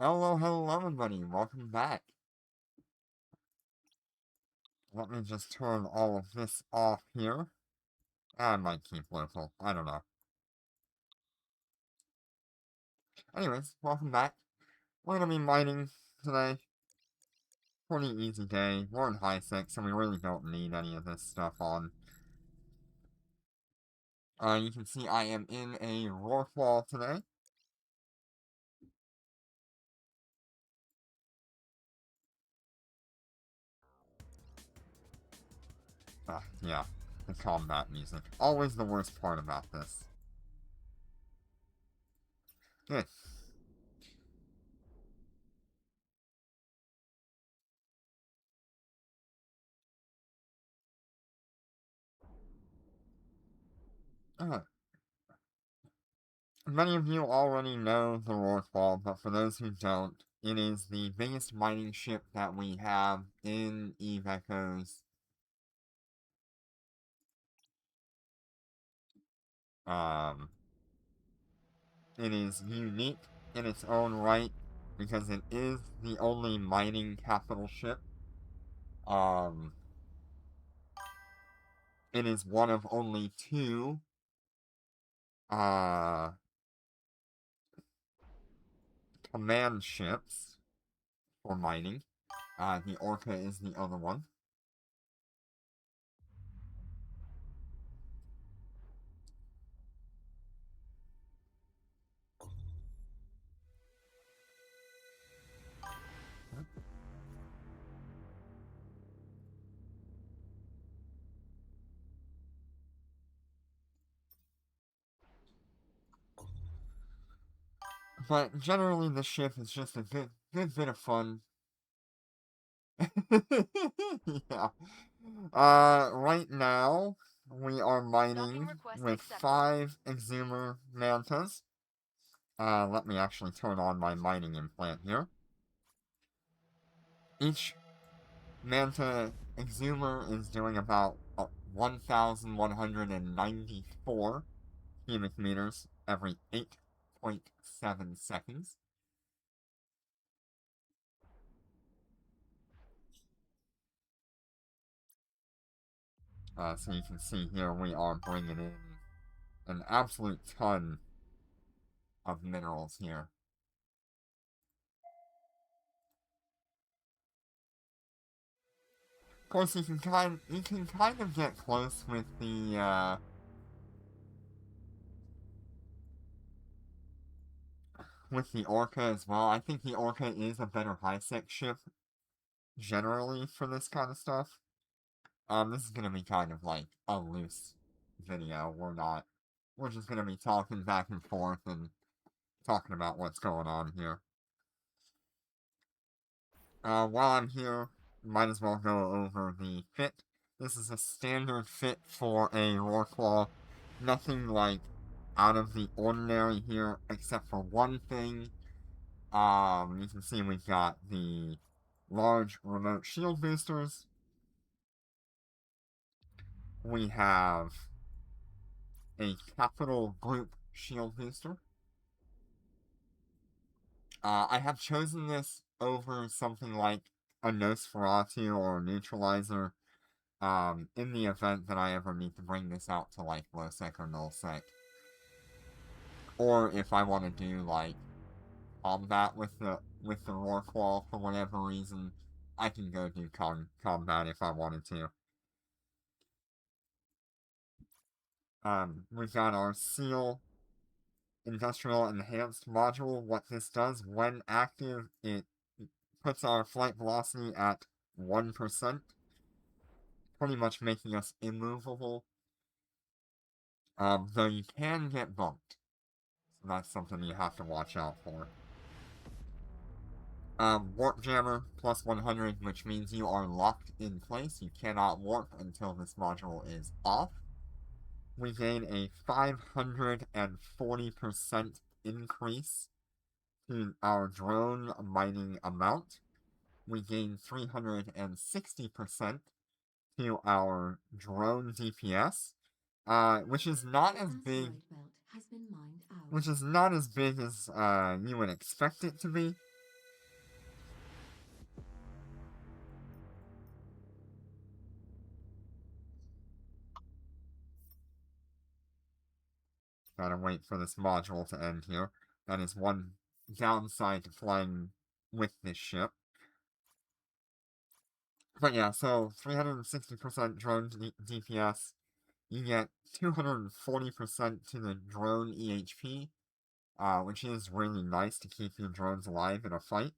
Hello, hello, everybody. Welcome back. Let me just turn all of this off here. I might keep local. I don't know. Anyways, welcome back. We're gonna be mining today. Pretty easy day. We're in high six, so we really don't need any of this stuff on. You can see I am in a Rorqual today. Yeah, the combat music. Always the worst part about this. Good. Uh, Many of you already know the Rorqual, but for those who don't, it is the biggest mining ship that we have in Eve Echoes. It is unique in its own right because it is the only mining capital ship. Um, it is one of only two uh, command ships for mining. The Orca is the other one. But generally, the ship is just a good bit of fun. Yeah. Right now, we are mining with 5 Exhumer Mantas. Let me actually turn on my mining implant here. Each Manta Exhumer is doing about 1,194 cubic meters every 8.7 seconds. So you can see here we are bringing in an absolute ton of minerals here. Of course, you can kind of get close with the Orca as well. I think the Orca is a better high-sec ship generally for this kind of stuff. This is gonna be kind of like a loose video. We're just gonna be talking back and forth and talking about what's going on here. While I'm here, might as well go over the fit. This is a standard fit for a Rorqual. Nothing like out of the ordinary here, except for one thing. You can see we've got the large remote shield boosters. We have a capital group shield booster. I have chosen this over something like a Nosferatu or a Neutralizer, in the event that I ever need to bring this out to like low sec or null sec. Or if I want to do like combat with the Rorqual for whatever reason, I can go do combat if I wanted to. We've got our Seal Industrial Enhanced module. What this does, when active, it puts our flight velocity at 1%, pretty much making us immovable. Though you can get bumped. So that's something you have to watch out for. Warp Jammer plus 100, which means you are locked in place. You cannot warp until this module is off. We gain a 540% increase to our drone mining amount. We gain 360% to our drone DPS, which is not as big, which is not as big as you would expect it to be. Gotta wait for this module to end here. That is one downside to flying with this ship. But yeah, so 360% drone DPS. You get 240% to the drone EHP, which is really nice to keep your drones alive in a fight.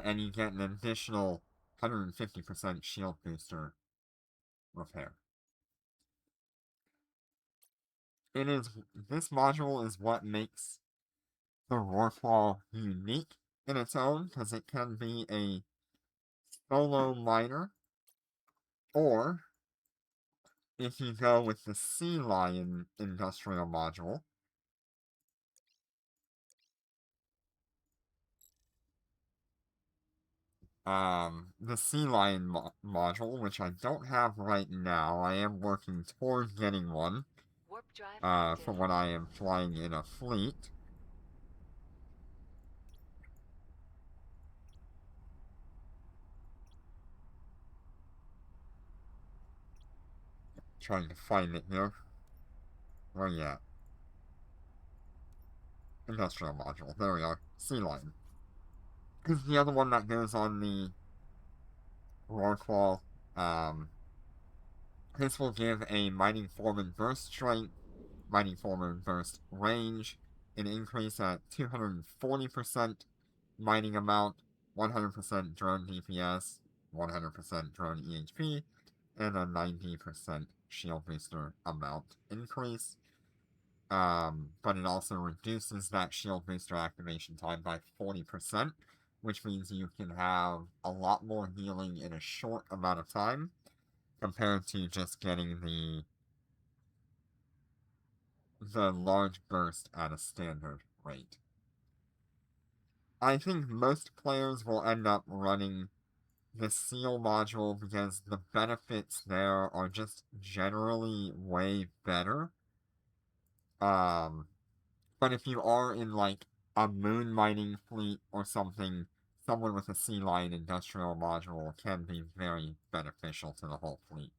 And you get an additional 150% shield booster repair. This module is what makes the Rorqual unique in its own, because it can be a solo miner, or if you go with the Sea Lion industrial module, the Sea Lion module, which I don't have right now. I am working toward getting one, for when I am flying in a fleet. Trying to find it here. Where you at? Industrial module. There we are. Sea Lion. This is the other one that goes on the Rorqual. This will give a Mining Foreman burst strength, Mining Foreman burst range, an increase at 240% mining amount, 100% drone DPS, 100% drone EHP, and a 90% shield booster amount increase. But it also reduces that shield booster activation time by 40%, which means you can have a lot more healing in a short amount of time compared to just getting the large burst at a standard rate. I think most players will end up running the seal module because the benefits there are just generally way better. But if you are in like a moon mining fleet or something, someone with a Sea Lion industrial module can be very beneficial to the whole fleet.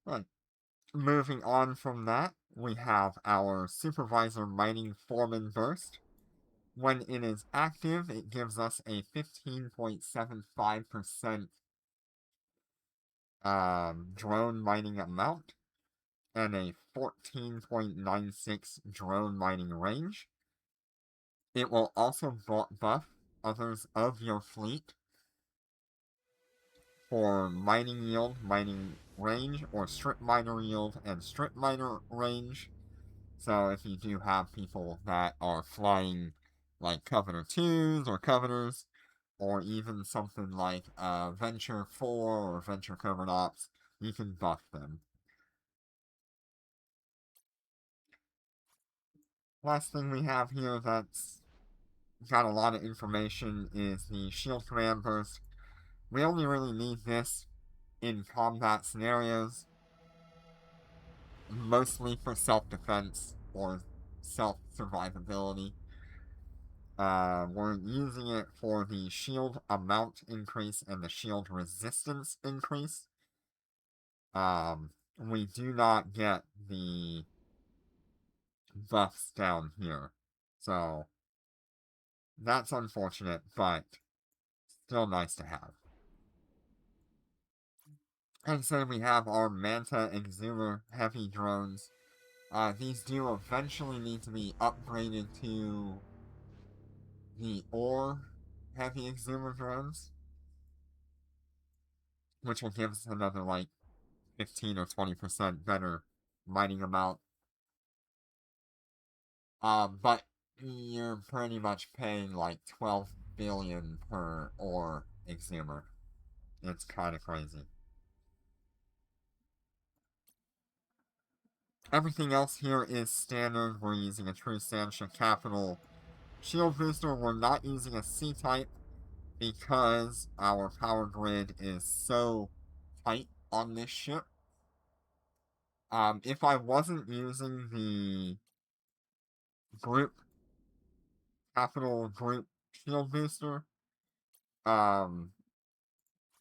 Right. Moving on from that, we have our Supervisor Mining Foreman Burst. When it is active, it gives us a 15.75% drone mining amount and a 14.96 drone mining range. It will also buff others of your fleet for mining yield, mining range, or strip miner yield and strip miner range. So if you do have people that are flying like Covenant 2s or Covenants, or even something like Venture 4 or Venture Covert Ops, you can buff them. Last thing we have here that's got a lot of information is the Shield Command Burst. We only really need this in combat scenarios, mostly for self-defense or self-survivability. We're using it for the shield amount increase and the shield resistance increase. We do not get the buffs down here. So, that's unfortunate, but still nice to have. And so we have our Manta Exhumer heavy drones. These do eventually need to be upgraded to the ore heavy Exhumer drones, which will give us another like 15 or 20% better mining amount. But you're pretty much paying like 12 billion per ore Exhumer. It's kind of crazy. Everything else here is standard. We're using a true Sandsha Capital shield booster. We're not using a C-type because our power grid is so tight on this ship, if I wasn't using the group capital group shield booster, um,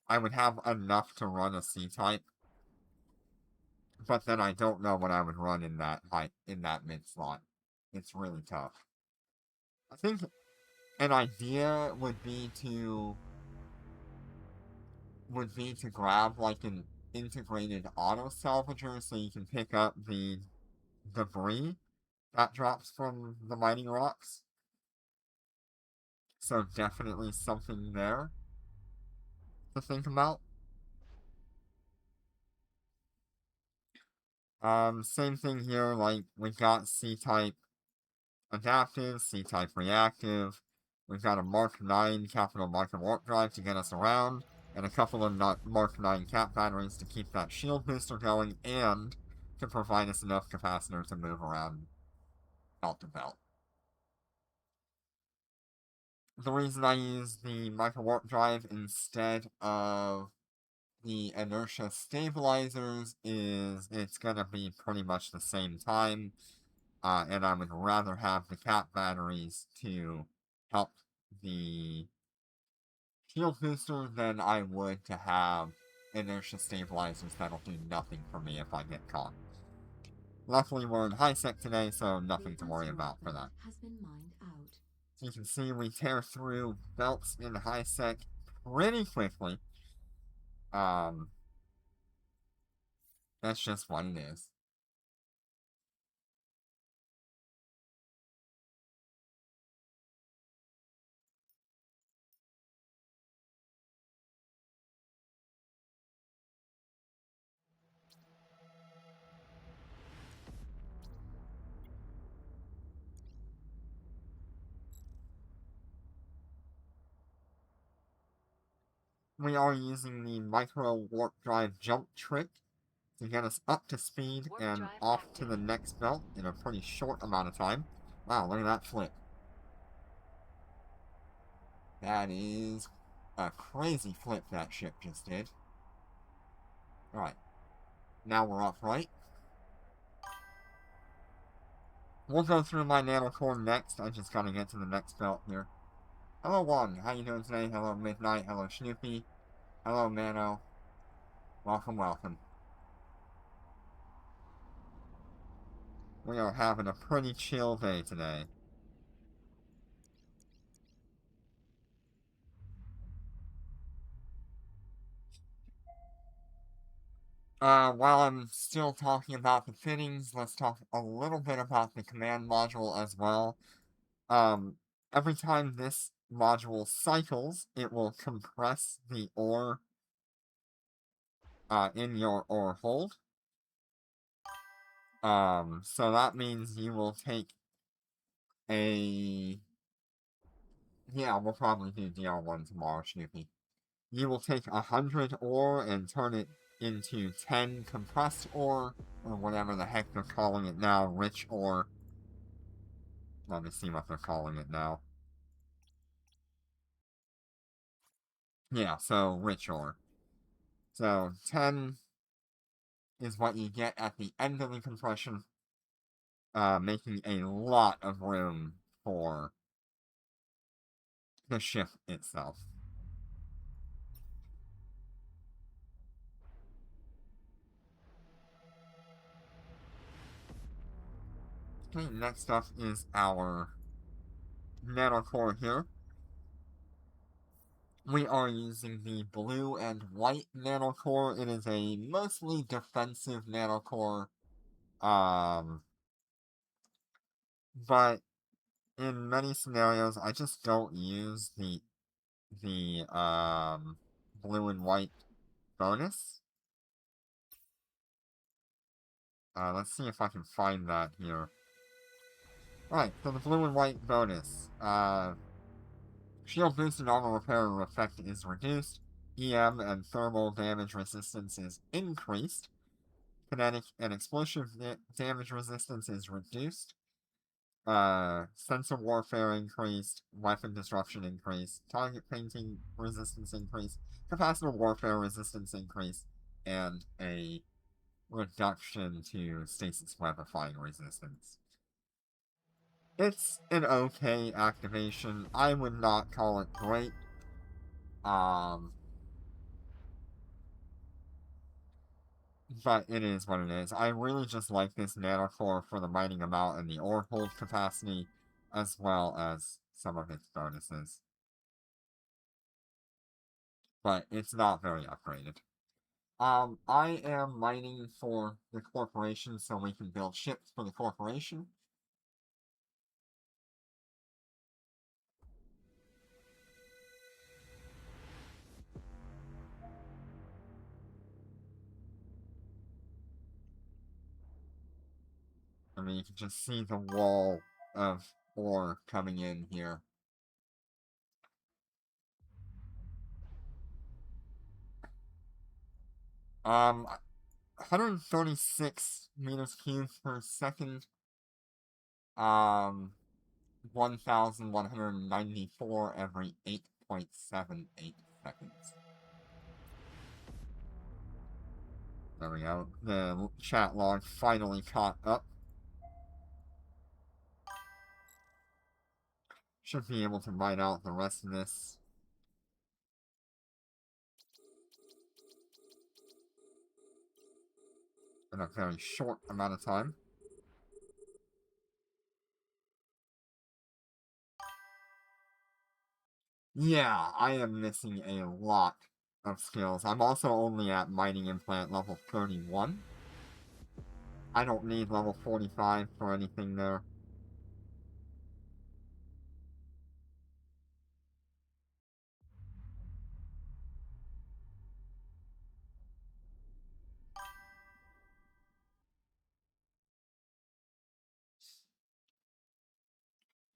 I would have enough to run a C-type, but then I don't know what I would run in that mid slot. It's really tough. I think an idea would be to grab like an integrated auto salvager so you can pick up the debris that drops from the mining rocks. So definitely something there to think about. Same thing here, like we've got C-type adaptive, C-type reactive. We've got a Mark 9 capital market warp drive to get us around, and a couple of Mark 9 cap batteries to keep that shield booster going, and to provide us enough capacitor to move around belt to belt. The reason I use the micro warp drive instead of the inertia stabilizers is it's gonna be pretty much the same time, and I would rather have the cap batteries to help the shield booster than I would to have inertia stabilizers that'll do nothing for me if I get caught. Luckily, we're in high sec today, so nothing to worry about for that. So you can see we tear through belts in high sec pretty quickly. That's just what it is. We are using the micro warp drive jump trick to get us up to speed and off to the next belt in a pretty short amount of time. Wow, look at that flip. That is a crazy flip that ship just did. Alright, now we're upright. We'll go through my nanocore next. I just gotta get to the next belt here. Hello, Juan. How you doing today? Hello, Midnight. Hello, Snoopy. Hello, Mano. Welcome, welcome. We are having a pretty chill day today. While I'm still talking about the fittings, let's talk a little bit about the command module as well. Every time this module cycles, it will compress the ore, in your ore hold. So that means you will take a... Yeah, we'll probably do DR1 tomorrow, Snoopy. You will take 100 ore and turn it into 10 compressed ore, or whatever the heck they're calling it now, rich ore. Let me see what they're calling it now. Yeah, so rich ore. So 10 is what you get at the end of the compression, making a lot of room for the ship itself. Okay, next up is our nanocore here. We are using the blue and white nanocore. It is a mostly defensive nanocore, but in many scenarios, I just don't use the blue and white bonus. Let's see if I can find that here. Alright, so the blue and white bonus. Shield boost and armor repair effect is reduced. EM and thermal damage resistance is increased. Kinetic and explosive damage resistance is reduced. sensor warfare increased, weapon disruption increased, target painting resistance increased, capacitor warfare resistance increased, and a reduction to stasis webifying resistance. It's an okay activation. I would not call it great. But it is what it is. I really just like this nanocore for the mining amount and the ore hold capacity, as well as some of its bonuses. But it's not very upgraded. I am mining for the corporation so we can build ships for the corporation. I mean, you can just see the wall of ore coming in here. Um, 136 meters cubed per second. 1,194 every 8.78 seconds. There we go. The chat log finally caught up. Should be able to mine out the rest of this. In a very short amount of time. Yeah, I am missing a lot of skills. I'm also only at mining implant level 31. I don't need level 45 for anything there.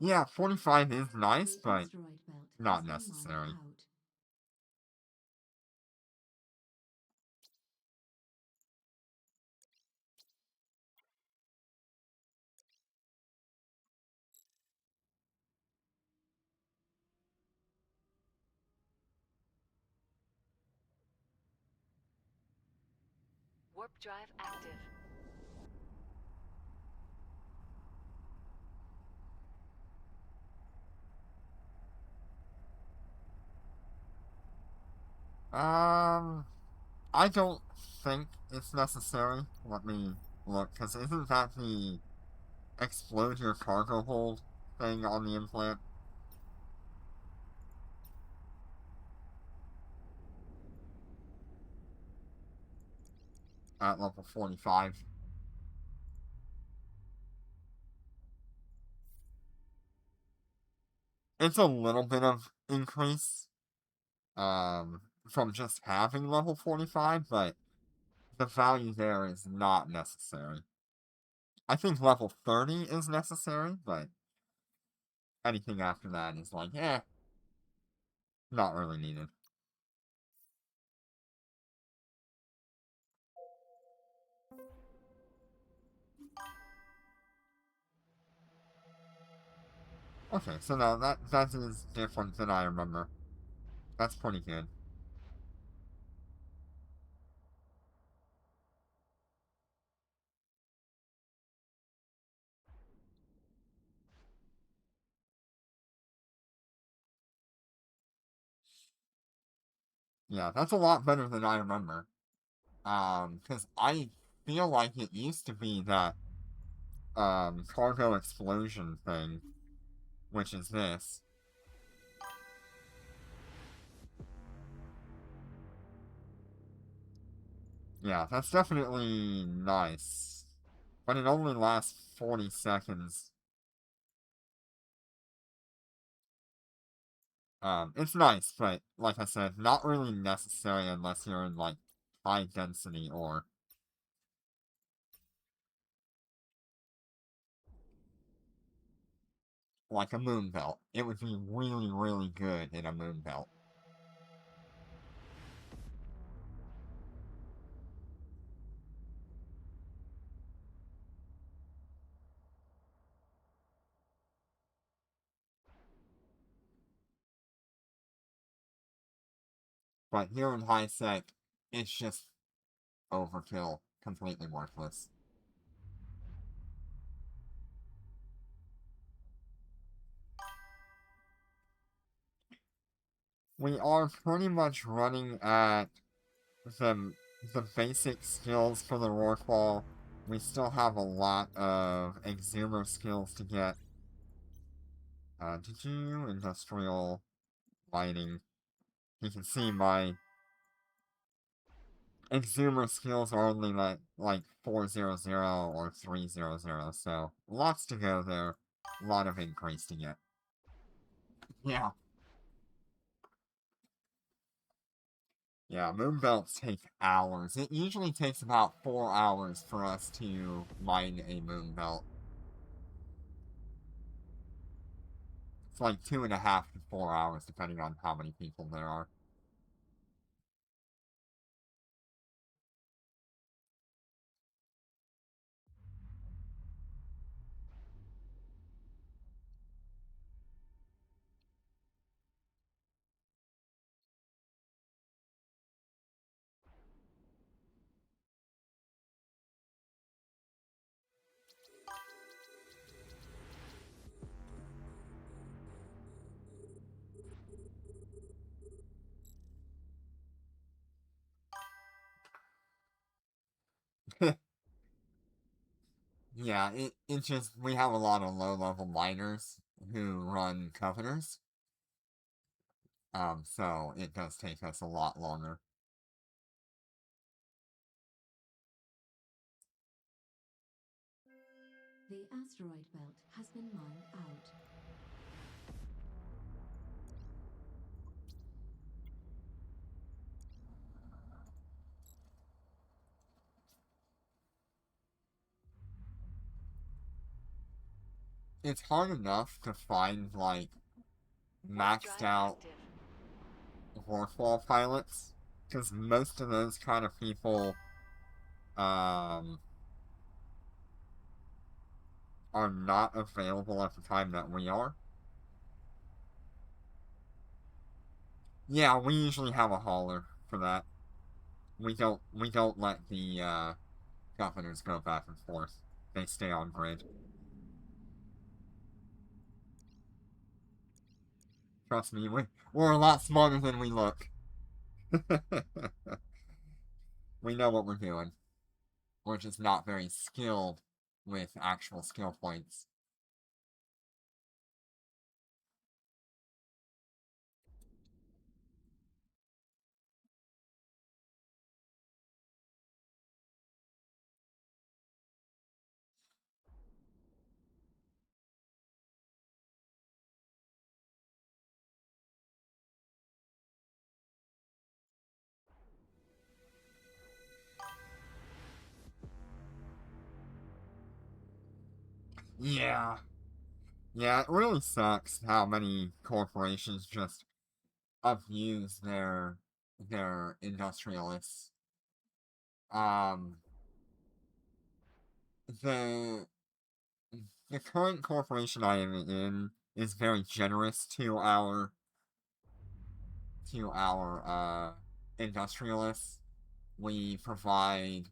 Yeah, 45 is nice, but not necessary. Warp drive active. I don't think it's necessary. Let me look, because isn't that the explode your cargo hold thing on the implant? At level 45. It's a little bit of increase, from just having level 45, but the value there is not necessary. I think level 30 is necessary, but anything after that is like, not really needed. Okay, so now that is different than I remember. That's pretty good. Yeah, that's a lot better than I remember. Because I feel like it used to be that, cargo explosion thing, which is this. Yeah, that's definitely nice. But it only lasts 40 seconds. It's nice, but like I said, not really necessary unless you're in, like, high density or like a moon belt. It would be really, really good in a moon belt. But here in high sec, it's just overkill, completely worthless. We are pretty much running at the the basic skills for the Rorqual. We still have a lot of Exumer skills to get. Did you industrial lighting? You can see my Exumer skills are only like 400 or 300, so lots to go there. A lot of increase to get. Yeah. Yeah, moonbelts take hours. It usually takes about 4 hours for us to mine a moonbelt. It's like 2.5 to 4 hours, depending on how many people there are. Yeah, it just, we have a lot of low-level miners who run governors. So it does take us a lot longer. The asteroid belt has been mined out. It's hard enough to find, like, maxed out Rorqual pilots, because most of those kind of people, are not available at the time that we are. Yeah, we usually have a hauler for that. We don't let the governors go back and forth. They stay on grid. Trust me, we're a lot smarter than we look. We know what we're doing. We're just not very skilled with actual skill points. Yeah. Yeah, it really sucks how many corporations just abuse their industrialists. Um the the current corporation I am in is very generous to our industrialists. We provide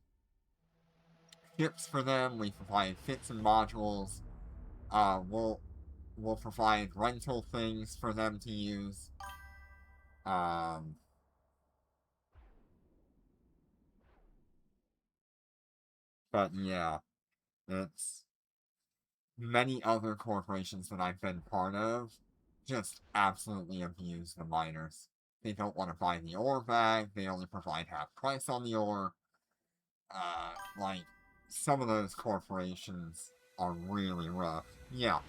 ships for them, we provide fits and modules, we'll provide rental things for them to use. Um but yeah, it's many other corporations that I've been part of just absolutely abuse the miners. They don't want to buy the ore back, they only provide half price on the ore. Like, some of those corporations are really rough. Yeah.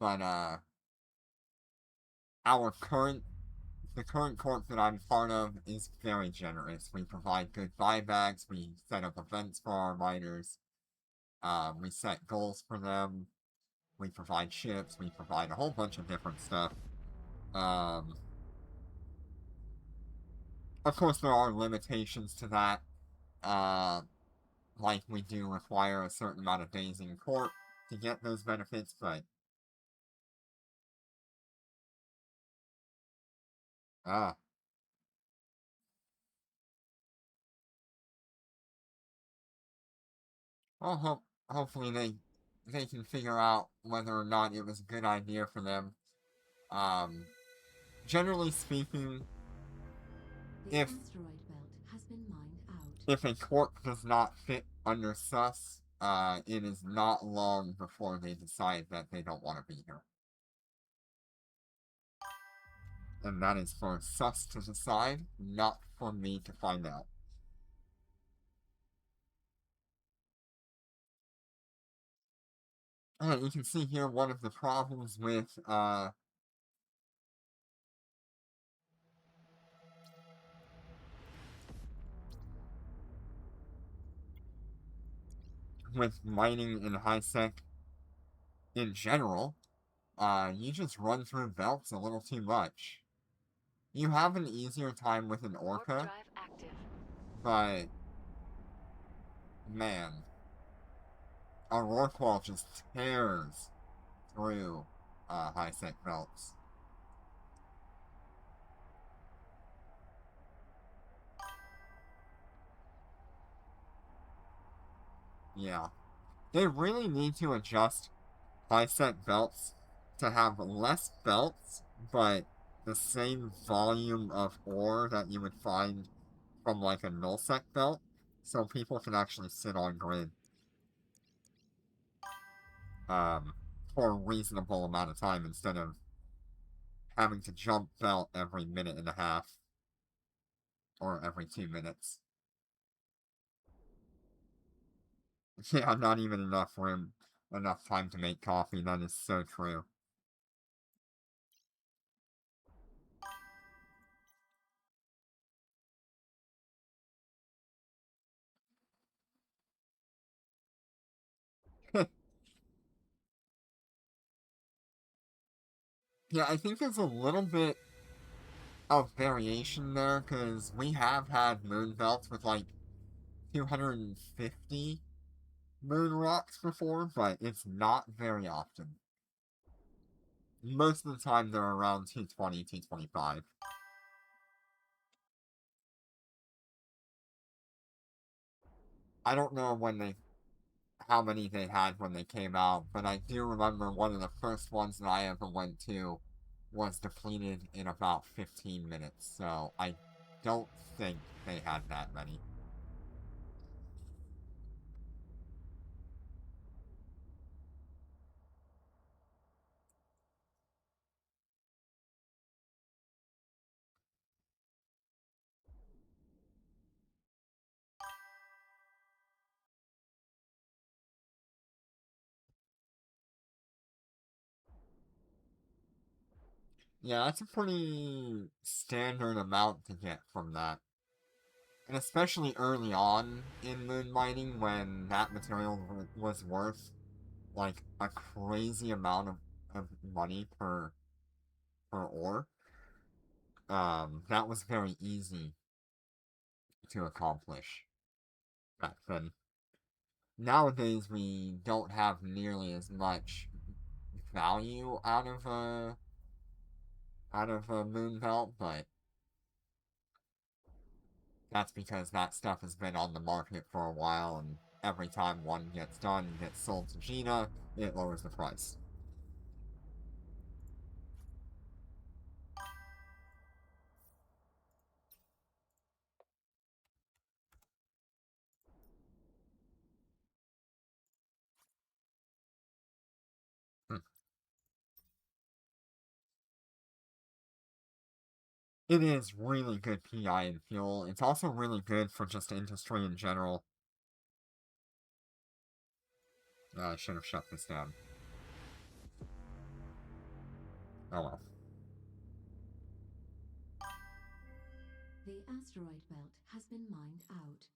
But, our current the current corp that I'm part of is very generous. We provide good buybacks, we set up events for our miners, we set goals for them, we provide ships, we provide a whole bunch of different stuff. Um, Of course, there are limitations to that. Uh, like we do require a certain amount of days in court to get those benefits, but ah, well, hopefully they can figure out whether or not it was a good idea for them. Um, Generally speaking, The if asteroid belt has been mined out. if a corp does not fit under sus, it is not long before they decide that they don't want to be here. And that is for sus to decide, not for me to find out. Alright, you can see here one of the problems with mining in high sec in general. You just run through belts a little too much. You have an easier time with an orca, but man, a Rorqual just tears through high sec belts. Yeah. They really need to adjust high sec belts to have less belts, but the same volume of ore that you would find from like a nullsec belt, so people can actually sit on grid um, for a reasonable amount of time instead of having to jump belt every minute and a half or every 2 minutes. Yeah, not even enough room, enough time to make coffee. That is so true. Yeah, I think there's a little bit of variation there because we have had moon belts with like 250 moon rocks before, but it's not very often. Most of the time they're around 220, 225. I don't know how many they had when they came out, but I do remember one of the first ones that I ever went to was depleted in about 15 minutes, so I don't think they had that many. Yeah, that's a pretty standard amount to get from that. And especially early on in moon mining when that material was worth like a crazy amount of money per ore. That was very easy to accomplish back then. Nowadays we don't have nearly as much value out of a moon belt, but that's because that stuff has been on the market for a while, and every time one gets done and gets sold to Gina, it lowers the price. Hmm. It is really good PI and fuel. It's also really good for just industry in general. I should have shut this down. Oh well. The asteroid belt has been mined out.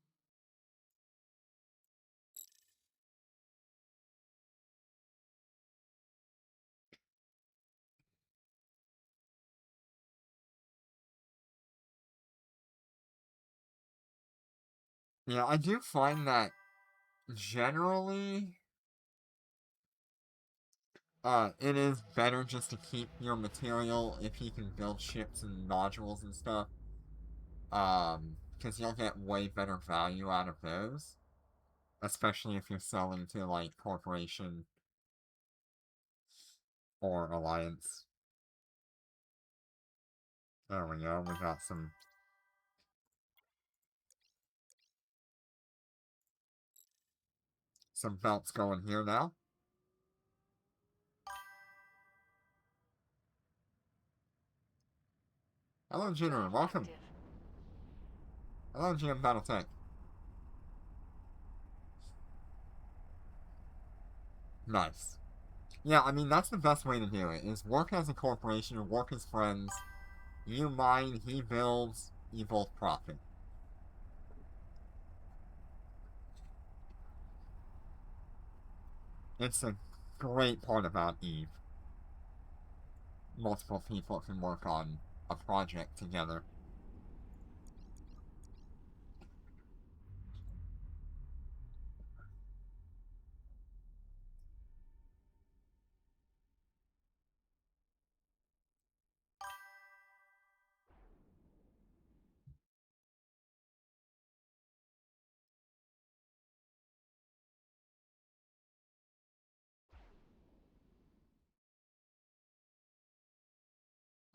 Yeah, I do find that generally, it is better just to keep your material if you can build ships and modules and stuff. Because you'll get way better value out of those, especially if you're selling to like corporation or alliance. There we go. We got some belts going here now. Hello, Junior. Welcome. Hello, GM Battletech. Nice. Yeah, I mean, that's the best way to do it, is work as a corporation, work as friends. You mine, he builds, you both profit. It's a great part about Eve. Multiple people can work on a project together.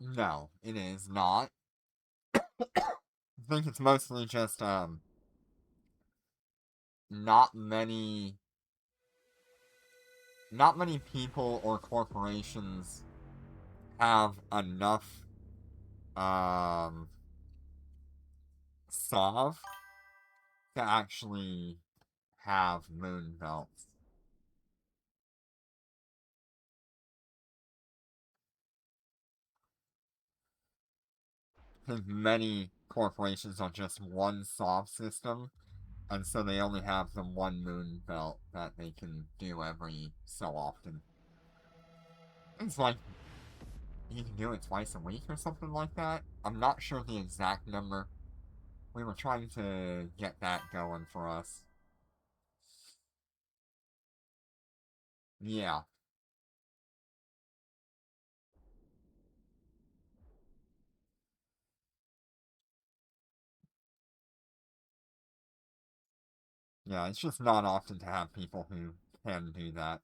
No, it is not. I think it's mostly just, not many not many people or corporations have enough, um, SOV to actually have moon belts. I think many corporations are just one SOV system, and so they only have the one moon belt that they can do every so often. It's like you can do it twice a week or something like that. I'm not sure the exact number. We were trying to get that going for us. Yeah. Yeah, it's just not often to have people who can do that.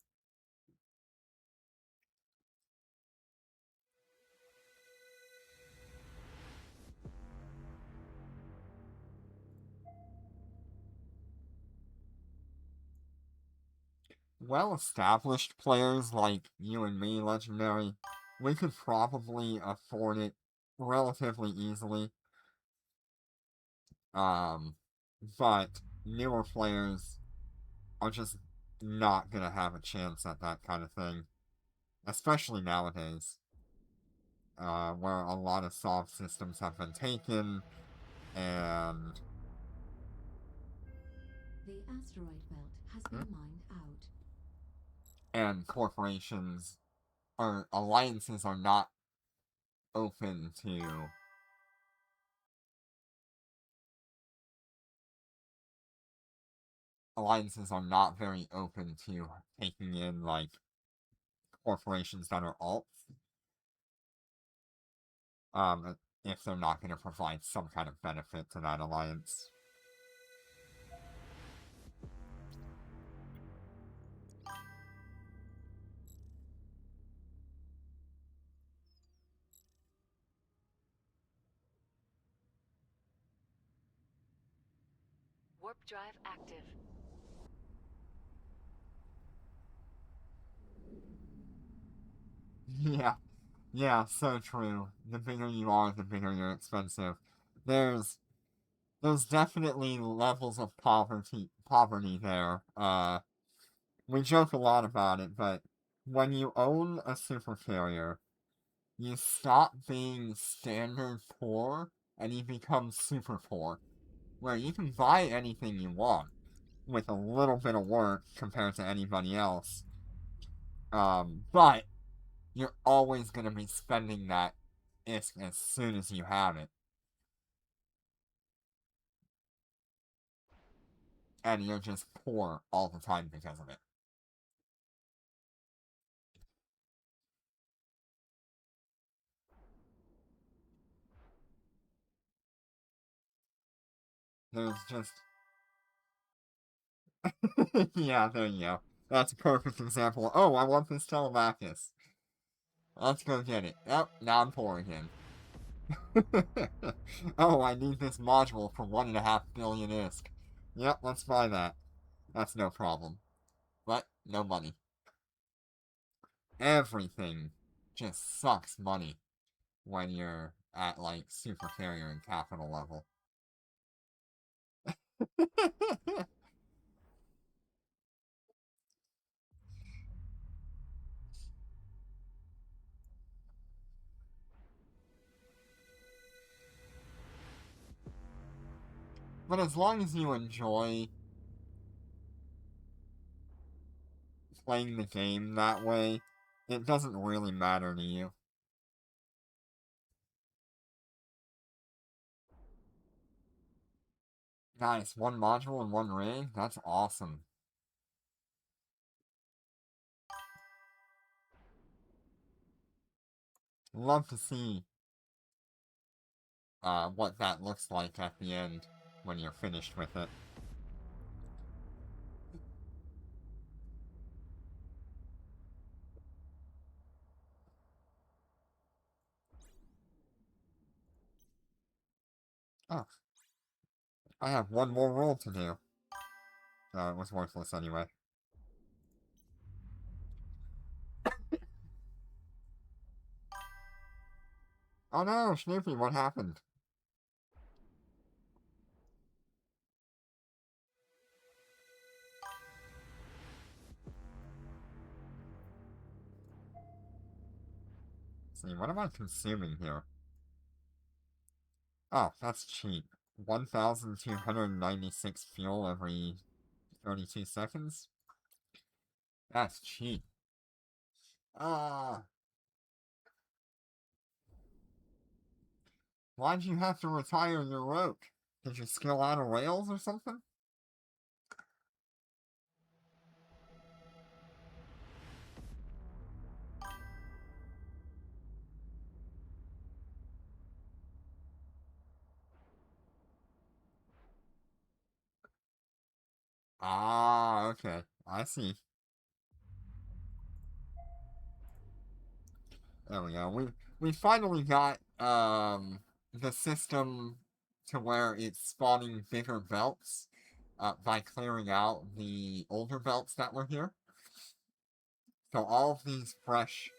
Well-established players like you and me, Legendary, we could probably afford it relatively easily. Um, but newer players are just not gonna have a chance at that kind of thing, especially nowadays, where a lot of soft systems have been taken, and The asteroid belt has been mined out. corporations or alliances are not open to alliances are not very open to taking in like corporations that are alts, if they're not going to provide some kind of benefit to that alliance. Warp drive active. Yeah, yeah, so true. The bigger you are, the bigger you're expensive. There's there's definitely levels of poverty there. We joke a lot about it, but when you own a super carrier, you stop being standard poor and you become super poor, where you can buy anything you want with a little bit of work compared to anybody else. But you're always going to be spending that as soon as you have it. and you're just poor all the time because of it. There's just... yeah, there you go. That's a perfect example. Oh, I want this Telemachus. Let's go get it. Oh, now I'm poor again. Oh, I need this module for 1.5 billion ISK. Yep, let's buy that. That's no problem. But, no money. Everything just sucks money when you're at, like, super carrier and capital level. But as long as you enjoy playing the game that way, it doesn't really matter to you. Nice, one module and one ring? That's awesome. Love to see what that looks like at the end when you're finished with it. Oh, I have one more roll to do. It was worthless anyway. Oh no, Snoopy, what happened? Let's see, what am I consuming here? Oh, that's cheap. 1,296 fuel every 32 seconds? That's cheap. Why'd you have to retire your rope? Did you skill out of rails or something? Ah, okay. I see. There we go. We finally got the system to where it's spawning bigger belts by clearing out the older belts that were here. So all of these fresh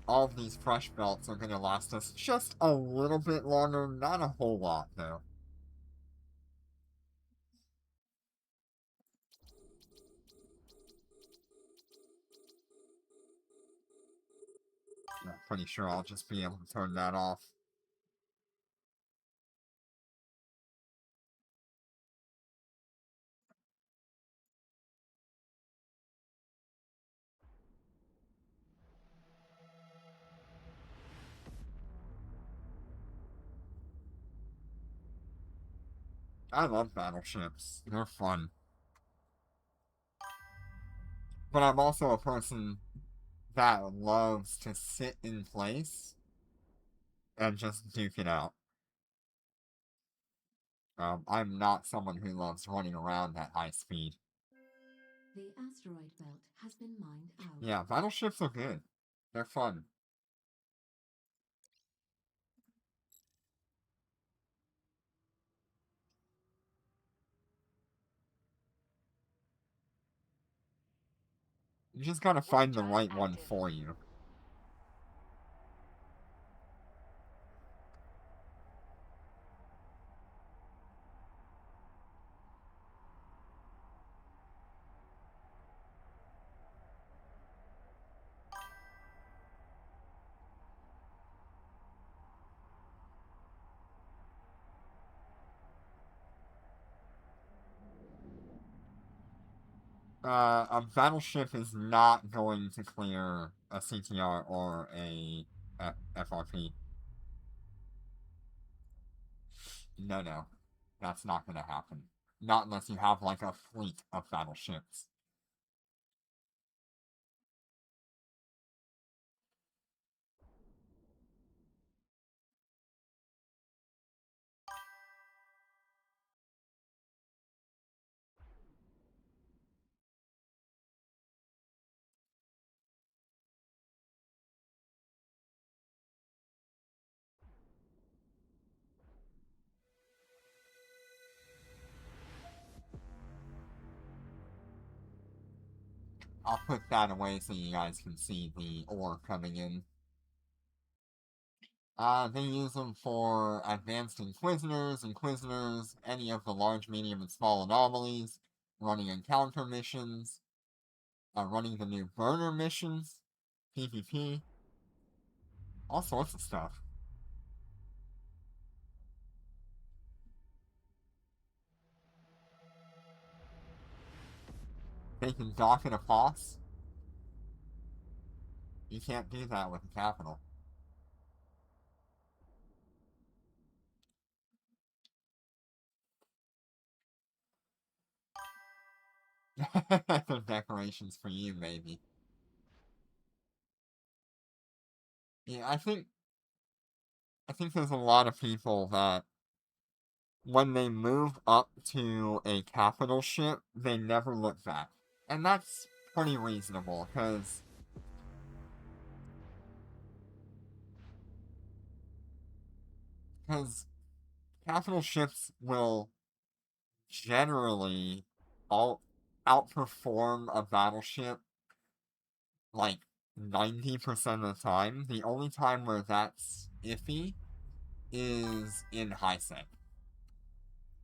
belts are gonna last us just a little bit longer, not a whole lot though. I'm pretty sure I'll just be able to turn that off. I love battleships. They're fun. But I'm also a person that loves to sit in place and just duke it out. I'm not someone who loves running around at high speed. The asteroid belt has been mined out. Yeah, battleships are good. They're fun. You just gotta find the right one for you. A battleship is not going to clear a CTR or a FRP. No, no. That's not gonna happen. Not unless you have, like, a fleet of battleships. I'll put that away so you guys can see the ore coming in. They use them for advanced inquisitors, any of the large, medium, and small anomalies, running encounter missions, running the new burner missions, PvP, all sorts of stuff. They can dock at a boss. You can't do that with a capital. The decorations for you, maybe. Yeah, I think there's a lot of people that when they move up to a capital ship, they never look back. And that's pretty reasonable, because capital ships will generally all outperform a battleship like 90% of the time. The only time where that's iffy is in high sec.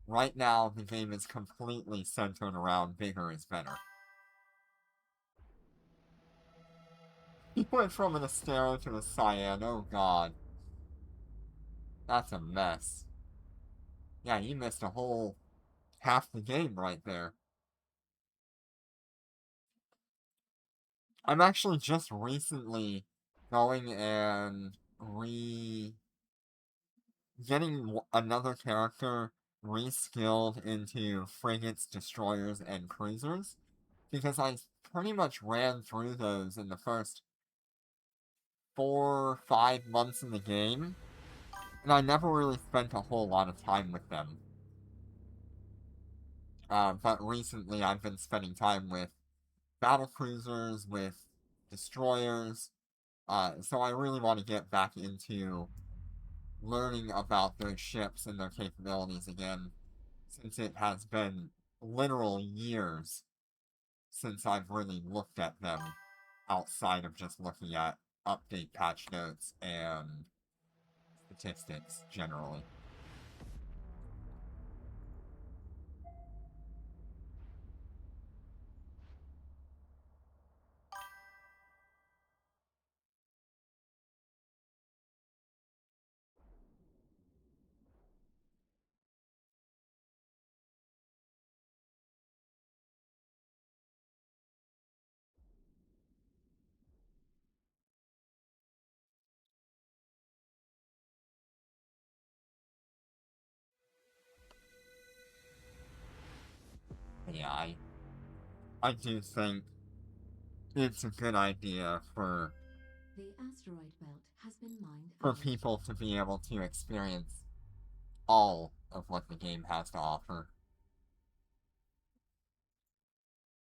Right now, the game is completely centered around bigger is better. He went from an Astero to a Cyan, oh god. That's a mess. Yeah, you missed a whole half the game right there. I'm actually just recently going and getting another character reskilled into frigates, destroyers, and cruisers, because I pretty much ran through those in the first 4 or 5 months in the game, and I never really spent a whole lot of time with them. But recently I've been spending time with battle cruisers, with destroyers, so I really want to get back into learning about those ships and their capabilities again, since it has been literal years since I've really looked at them outside of just looking at update patch notes and statistics generally. Yeah, I do think it's a good idea for The asteroid belt has been mined for out. people to be able to experience all of what the game has to offer.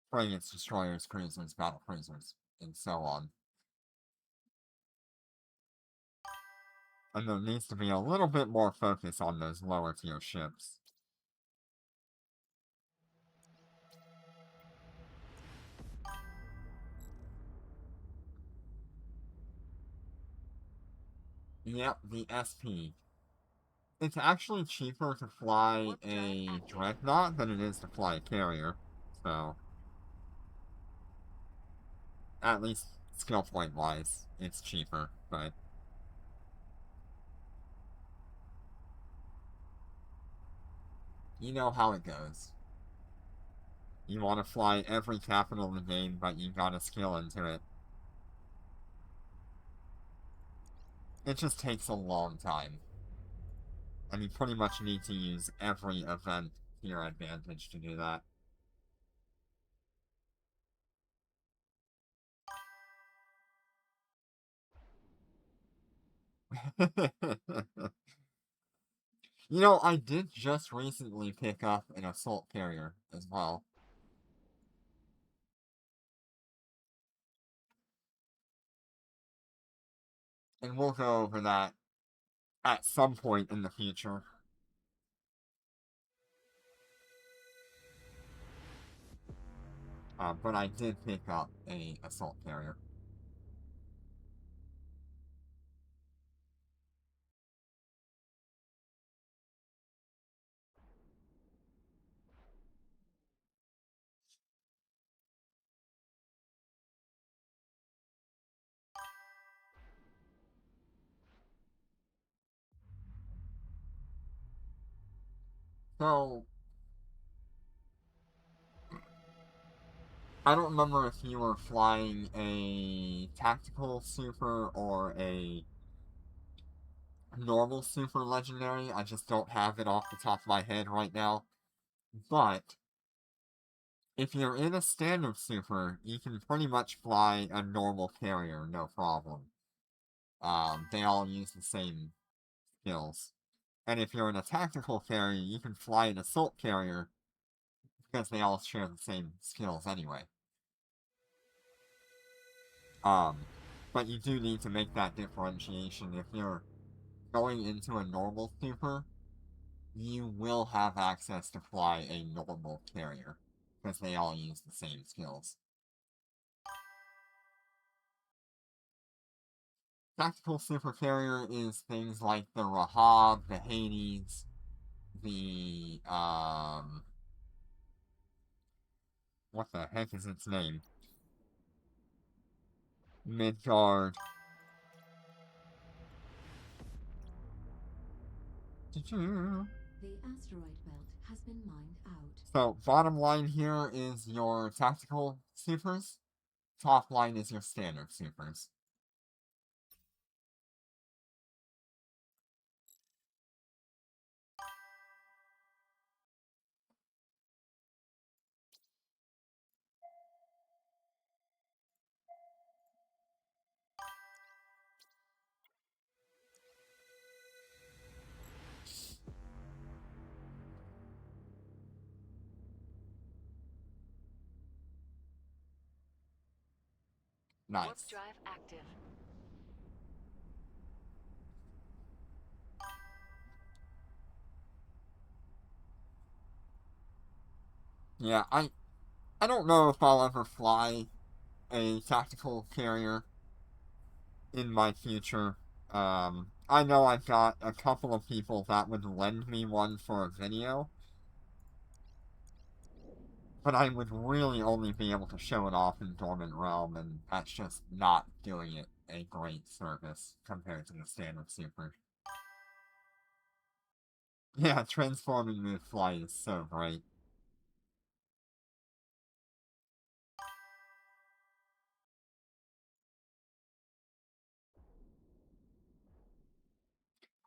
Frigates, destroyers, cruisers, battle cruisers, and so on. And there needs to be a little bit more focus on those lower tier ships. Yep, the SP. It's actually cheaper to fly a dreadnought than it is to fly a carrier, so at least skill point wise, it's cheaper, but you know how it goes. You want to fly every capital in the game, but you gotta skill into it. It just takes a long time. And you pretty much need to use every event to your advantage to do that. You know, I did just recently pick up an assault carrier as well. And we'll go over that at some point in the future. But I did pick up a assault carrier. So, I don't remember if you were flying a tactical super or a normal super legendary. I just don't have it off the top of my head right now. But if you're in a standard super, you can pretty much fly a normal carrier, no problem. They all use the same skills. And if you're in a tactical carrier, you can fly an assault carrier because they all share the same skills anyway. But you do need to make that differentiation. If you're going into a normal super, you will have access to fly a normal carrier because they all use the same skills. Tactical super carrier is things like the Rahab, the Hades, the what the heck is its name? Midgard. The asteroid belt has been mined out. So, bottom line here is your tactical supers. Top line is your standard supers. Warp Nice. drive active. Yeah, I don't know if I'll ever fly a tactical carrier in my future. I know I've got a couple of people that would lend me one for a video, but I would really only be able to show it off in Dormant Realm, and that's just not doing it a great service compared to the standard super. Yeah, transforming mid-flight is so great.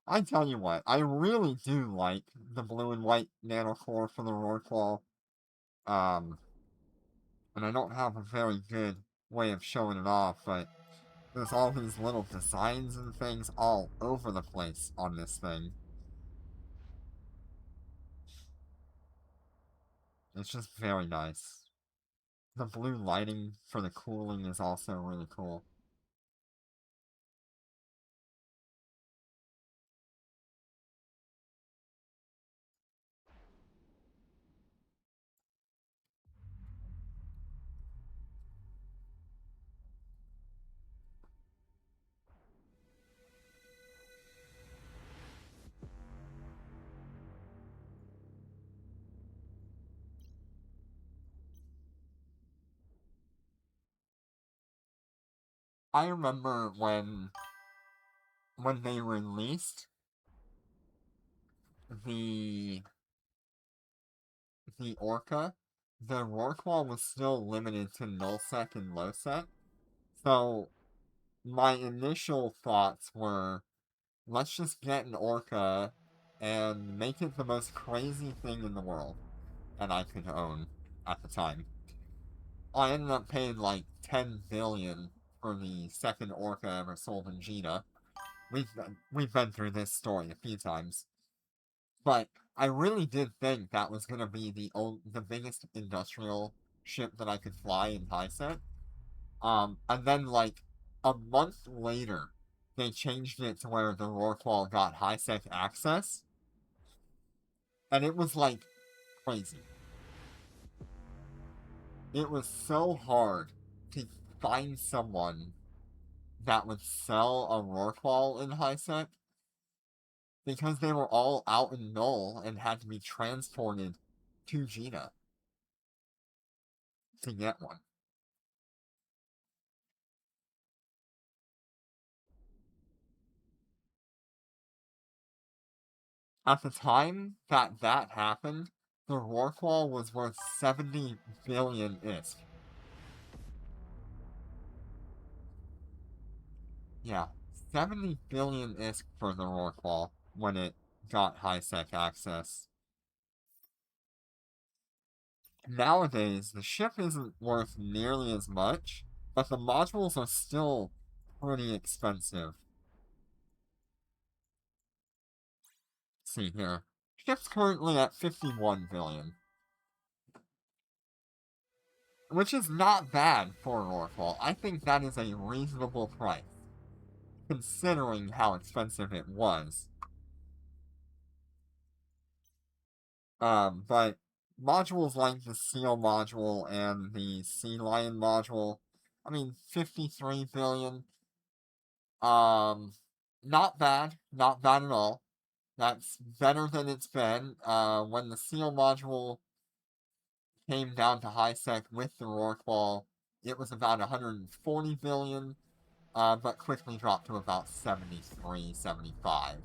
I tell you what, I really do like the blue and white nanocore for the Rorqual. And I don't have a very good way of showing it off, but there's all these little designs and things all over the place on this thing. It's just very nice. The blue lighting for the cooling is also really cool. I remember when they released the Orca, the Rorqual was still limited to nullsec and lowsec. So my initial thoughts were, let's just get an Orca and make it the most crazy thing in the world that I could own at the time. I ended up paying like 10 billion for the second Orca ever sold in Gina. We've been through this story a few times. But I really did think that was gonna be the biggest industrial ship that I could fly in Highset. And then like a month later, they changed it to where the Rorqual got high-sec access, and it was like crazy. It was so hard to find someone that would sell a Rorqual in high-sec because they were all out in Null and had to be transported to Gina to get one. At the time that happened, the Rorqual was worth 70 billion ISK. Yeah, 70 billion ISK for the Rorqual when it got high-sec access. Nowadays, the ship isn't worth nearly as much, but the modules are still pretty expensive. See here. Ship's currently at 51 billion. Which is not bad for Rorqual. I think that is a reasonable price, considering how expensive it was. But modules like the Seal module and the Sea Lion module, I mean, 53 billion, not bad, not bad at all. That's better than it's been. When the Seal module came down to high sec with the Rorqual, it was about 140 billion, but quickly dropped to about 73, 75.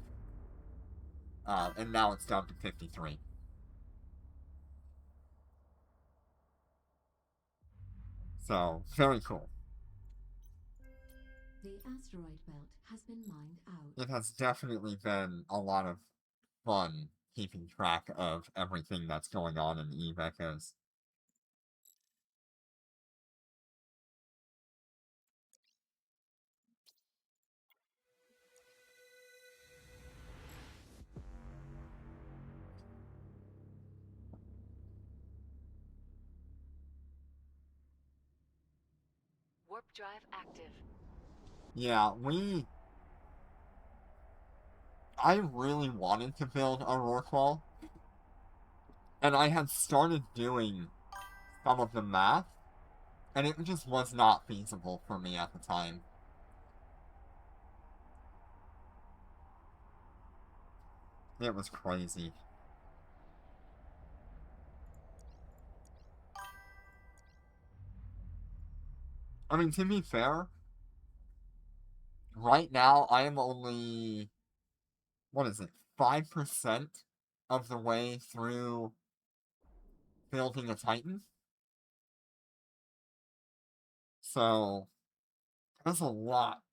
And now it's down to 53. So, very cool. The asteroid belt has been mined out. It has definitely been a lot of fun keeping track of everything that's going on in Eve Echoes. Warp drive active. Yeah, I really wanted to build a Rorqual, and I had started doing some of the math, and it just was not feasible for me at the time. It was crazy. I mean, to be fair, right now I am only, what is it, 5% of the way through building a Titan. So, there's a lot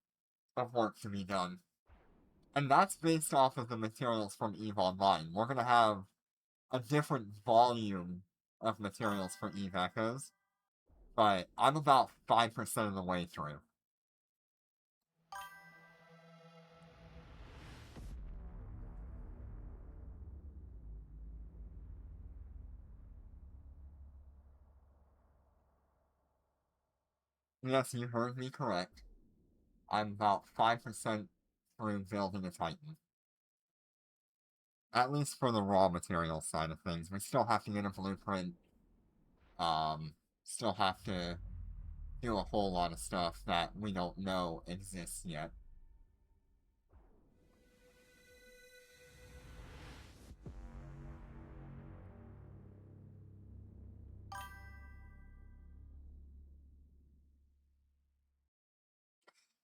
of work to be done. And that's based off of the materials from EVE Online. We're gonna have a different volume of materials for EVE Echoes, but I'm about 5% of the way through. Yes, you heard me correct. I'm about 5% through building a Titan. At least for the raw material side of things. We still have to get a blueprint. Still have to do a whole lot of stuff that we don't know exists yet.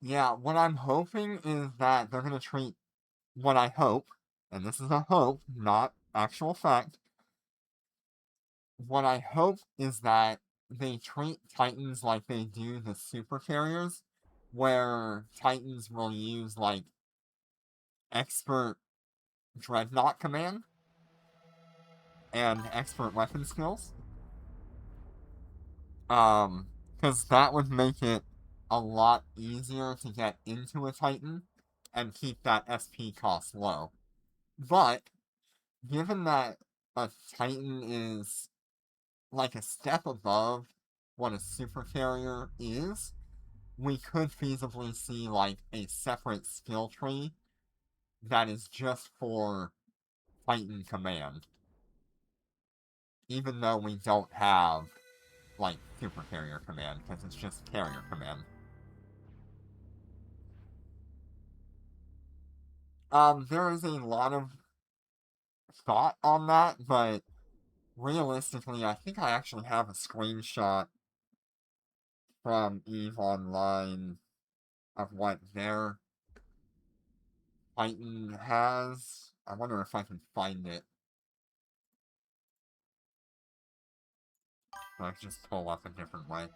Yeah, what I'm hoping is that they're gonna treat what I hope, and this is a hope, not actual fact. What I hope is that they treat Titans like they do the super carriers, where Titans will use like expert Dreadnought Command and expert weapon skills. Because that would make it a lot easier to get into a Titan and keep that SP cost low. But, given that a Titan is like a step above what a super carrier is, we could feasibly see like a separate skill tree that is just for Titan command. Even though we don't have like super carrier command, because it's just carrier command. There is a lot of thought on that, but realistically, I think I actually have a screenshot from EVE Online of what their Titan has. I wonder if I can find it. I can just pull up a different way.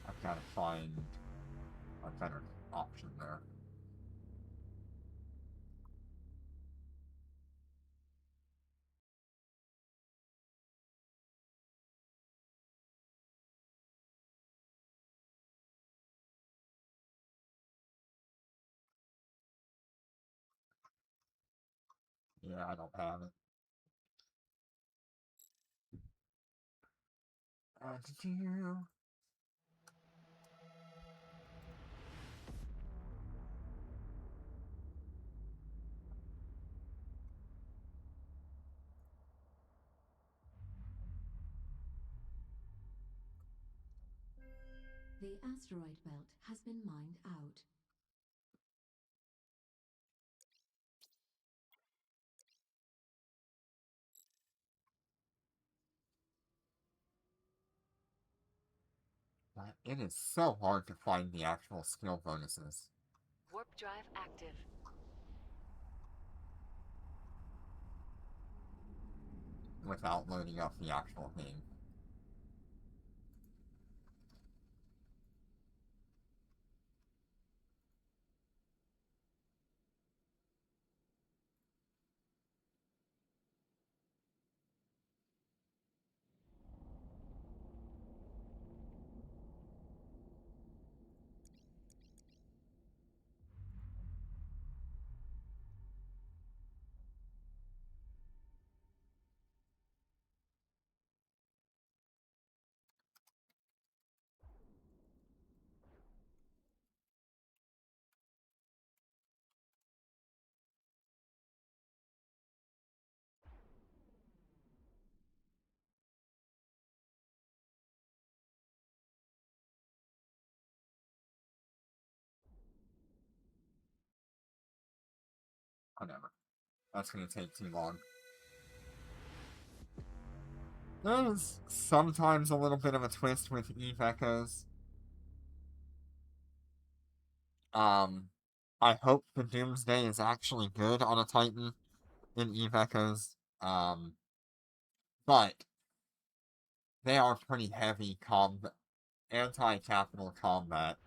I've got to find a better option there. Yeah, I don't have it. Did you? The asteroid belt has been mined out. It is so hard to find the actual skill bonuses. Warp drive active. Without loading up the actual game. Whatever. That's gonna take too long. There's sometimes a little bit of a twist with Eve Echoes. I hope the Doomsday is actually good on a Titan in Eve Echoes. But they are pretty heavy anti-capital combat.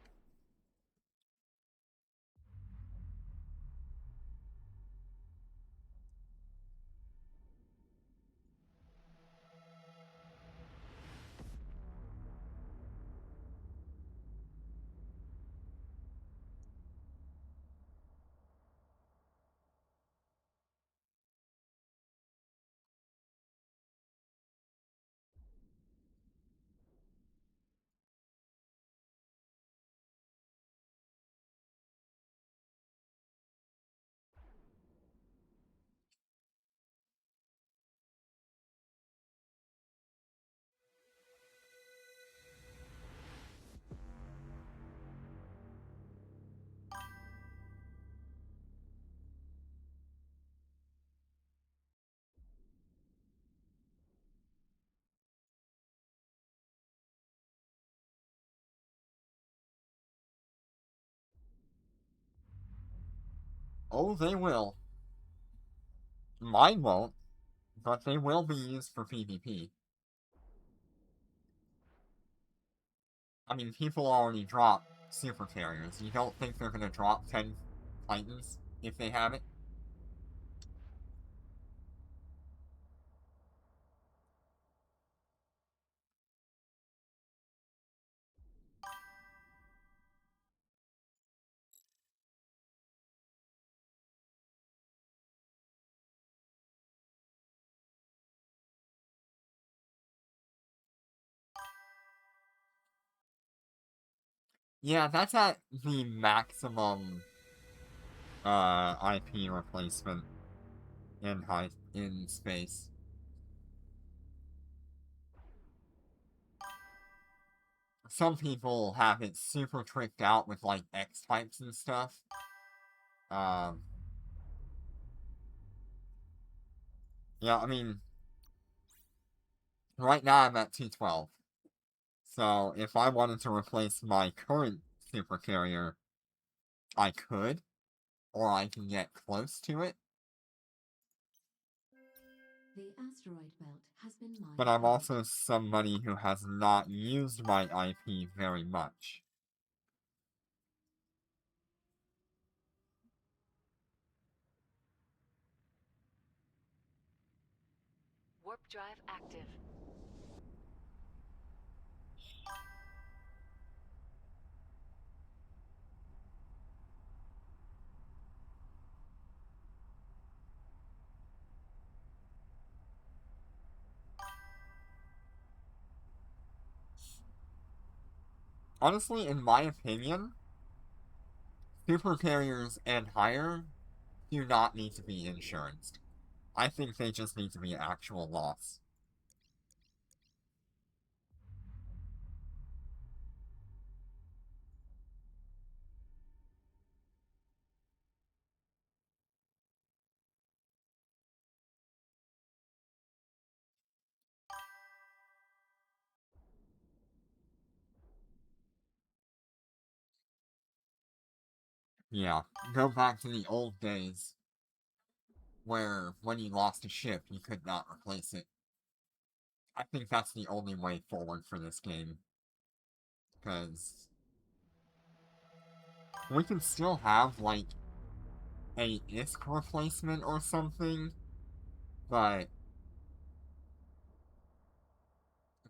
Oh, they will. Mine won't, but they will be used for PvP. I mean, people already drop super carriers. You don't think they're gonna drop 10 Titans if they have it? Yeah, that's at the maximum IP replacement in space. Some people have it super tricked out with like X types and stuff. Um, yeah, I mean, right now I'm at 212. So if I wanted to replace my current super carrier, I could, or I can get close to it. The asteroid belt has been mined But I'm out. also somebody who has not used my IP very much. Warp drive active. Honestly, in my opinion, super carriers and higher do not need to be insured. I think they just need to be actual loss. Yeah, go back to the old days where when you lost a ship, you could not replace it. I think that's the only way forward for this game. Because we can still have, like, a ISK replacement or something, but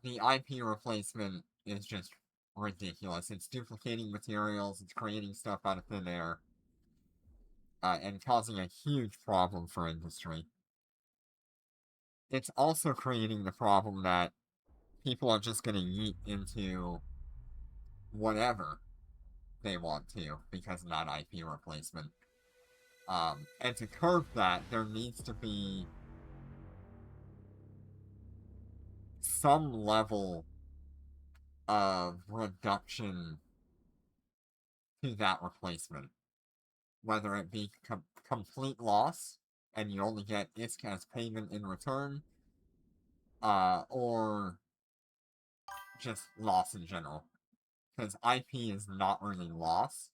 the IP replacement is just ridiculous. It's duplicating materials, it's creating stuff out of thin air, and causing a huge problem for industry. It's also creating the problem that people are just going to yeet into whatever they want to because of that IP replacement. And to curb that, there needs to be some level of reduction to that replacement. Whether it be complete loss, and you only get ISK as payment in return, or just loss in general. Because IP is not really loss.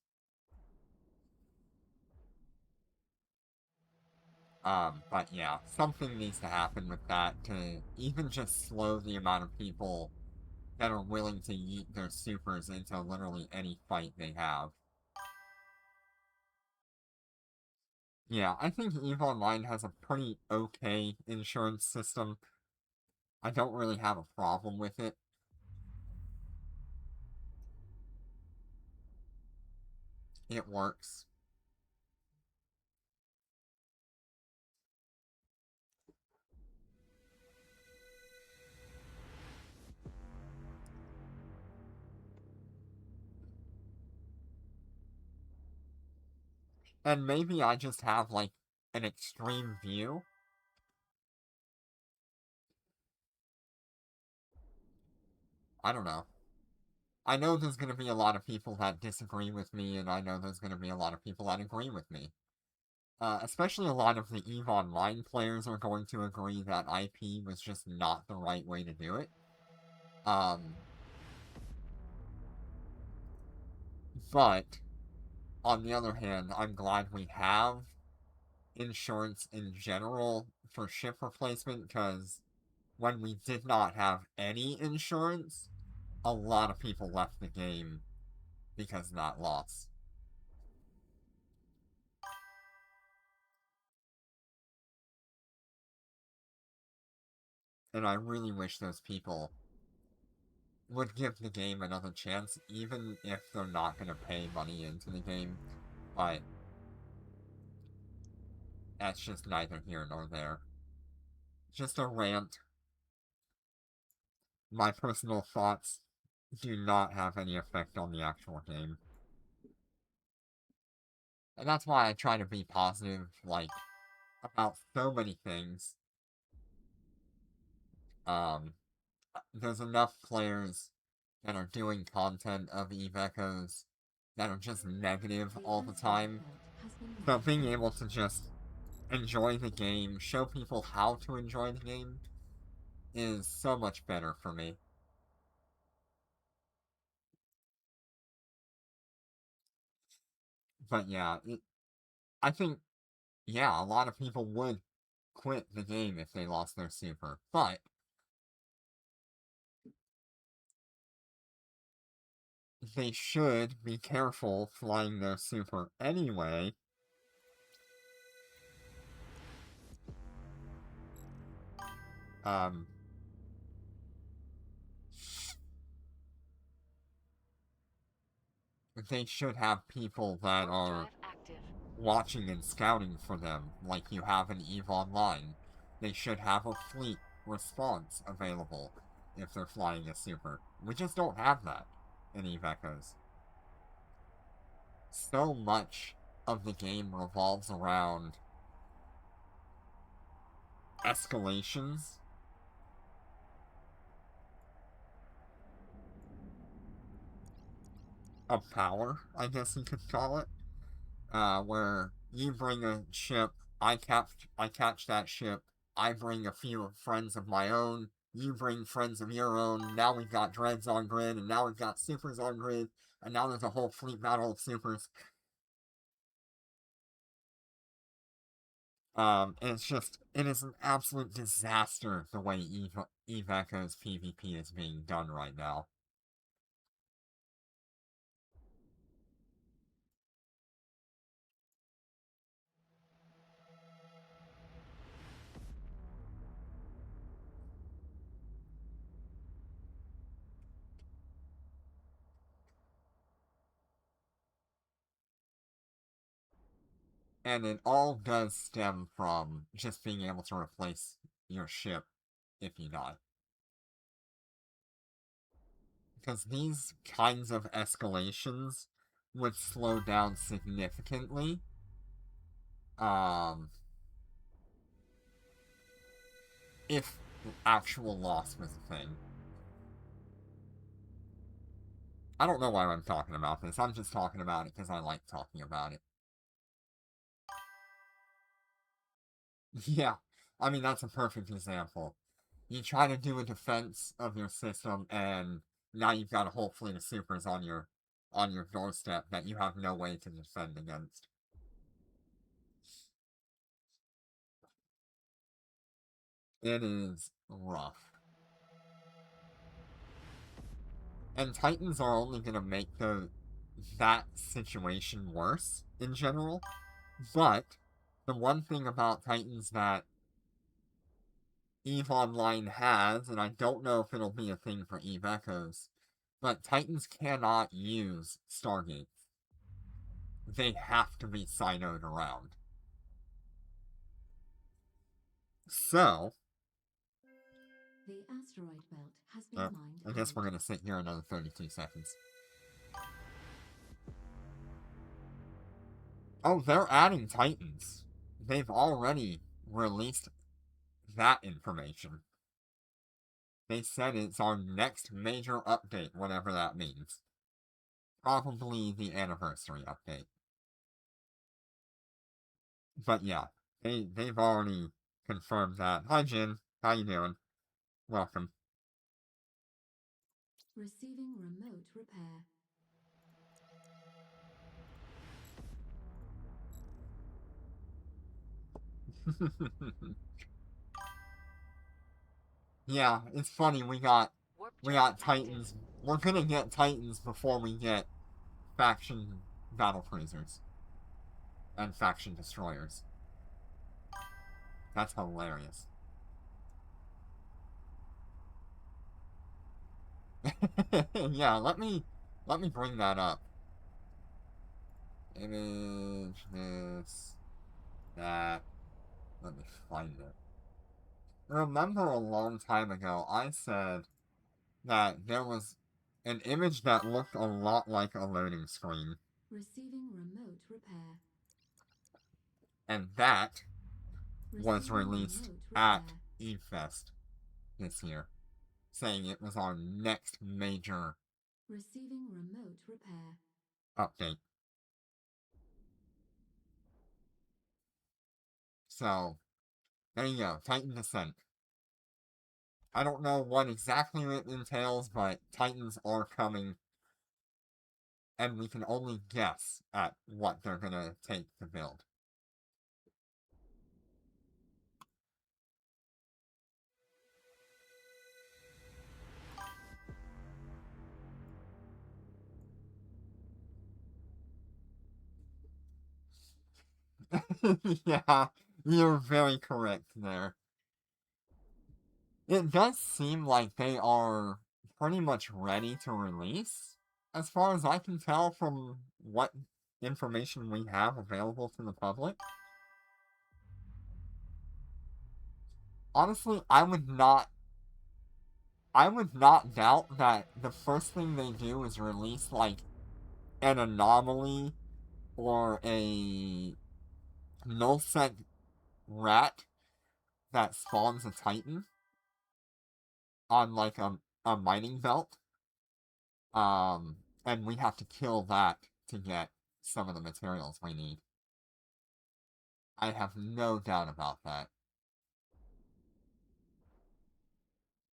But yeah, something needs to happen with that to even just slow the amount of people that are willing to yeet their supers into literally any fight they have. Yeah, I think EVE Online has a pretty okay insurance system. I don't really have a problem with it. It works. And maybe I just have, like, an extreme view. I don't know. I know there's gonna be a lot of people that disagree with me, and I know there's gonna be a lot of people that agree with me. Especially a lot of the EVE Online players are going to agree that IP was just not the right way to do it. But, on the other hand, I'm glad we have insurance in general for ship replacement, because when we did not have any insurance, a lot of people left the game because of that loss. And I really wish those people would give the game another chance, even if they're not going to pay money into the game. But that's just neither here nor there. Just a rant. My personal thoughts do not have any effect on the actual game. And that's why I try to be positive, like, about so many things. There's enough players that are doing content of Eve Echoes that are just negative all the time. So being able to just enjoy the game, show people how to enjoy the game, is so much better for me. But yeah, I think, yeah, a lot of people would quit the game if they lost their super, but they should be careful flying their super anyway. They should have people that Warp are drive active. watching and scouting for them, like you have in EVE Online. They should have a fleet response available if they're flying a super. We just don't have that in EVE Echoes. So much of the game revolves around escalations of power, I guess you could call it. Where you bring a ship, I catch that ship, I bring a few friends of my own, you bring friends of your own, now we've got dreads on grid, and now we've got supers on grid, and now there's a whole fleet battle of supers. It's just, it is an absolute disaster the way Eve Echo's PvP is being done right now. And it all does stem from just being able to replace your ship if you die. Because these kinds of escalations would slow down significantly. If actual loss was a thing. I don't know why I'm talking about this. I'm just talking about it because I like talking about it. Yeah, I mean, that's a perfect example. You try to do a defense of your system, and now you've got a whole fleet of supers on your doorstep that you have no way to defend against. It is rough. And Titans are only going to make that situation worse in general. But the one thing about Titans that EVE Online has, and I don't know if it'll be a thing for EVE Echoes, but Titans cannot use Stargates. They have to be siloed around. So, The asteroid belt has been mined I guess out. we're going to sit here another 32 seconds. Oh, they're adding Titans. They've already released that information. They said it's our next major update, whatever that means. Probably the anniversary update. But yeah, they've already confirmed that. Hi Jin, how you doing? Welcome. Receiving remote repair. Yeah, it's funny, we got Warp we drive got Titans. We're gonna get Titans before we get faction battle cruisers and faction destroyers. That's hilarious. Yeah, let me bring that up. Image this that. Let me find it. Remember a long time ago, I said that there was an image that looked a lot like a loading screen, Receiving remote repair. and that was Receiving released remote at repair. EVEFest this year, saying it was our next major Receiving remote repair. update. So, there you go, Titan Descent. I don't know what exactly it entails, but Titans are coming, and we can only guess at what they're gonna take to build. Yeah, you're very correct there. It does seem like they are pretty much ready to release, as far as I can tell from what information we have available to the public. Honestly, I would not doubt that the first thing they do is release like an anomaly or a null-sent rat that spawns a titan on like a mining belt. And we have to kill that to get some of the materials we need. I have no doubt about that.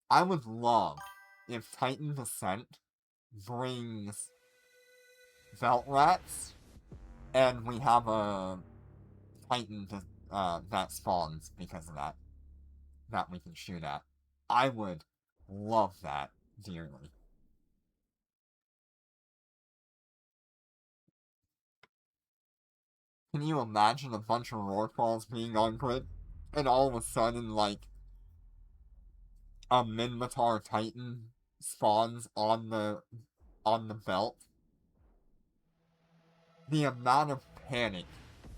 I would love if Titan Descent brings belt rats and we have a Titan that spawns because of that we can shoot at. I would love that dearly. Can you imagine a bunch of Rorquals being on grid and all of a sudden, like, a Minmatar Titan spawns on the belt? The amount of panic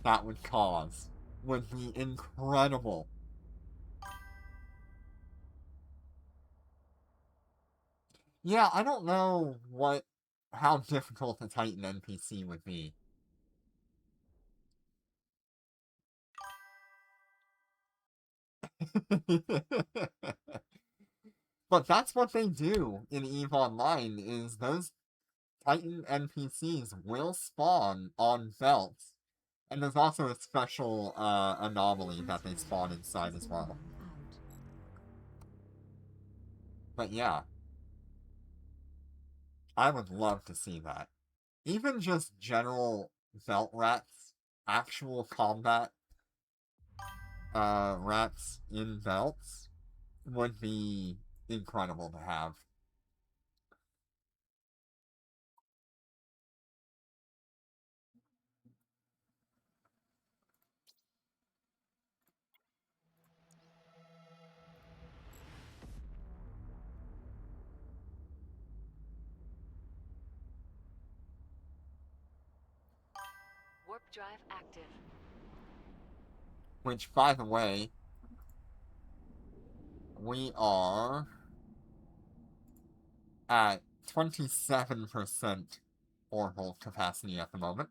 that would cause would be incredible. Yeah, I don't know how difficult a Titan NPC would be. But that's what they do in EVE Online, is those Titan NPCs will spawn on belts. And there's also a special anomaly that they spawn inside as well. But yeah, I would love to see that. Even just general belt rats, actual combat rats in belts would be incredible to have. Warp drive active. Which, by the way, we are at 27% orbital capacity at the moment.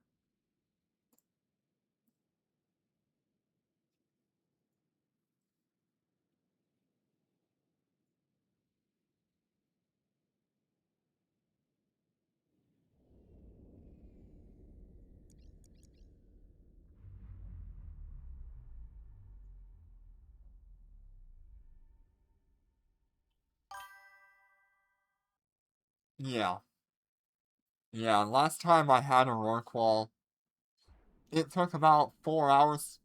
Yeah. Yeah, last time I had a Rorqual, it took about 4 hours.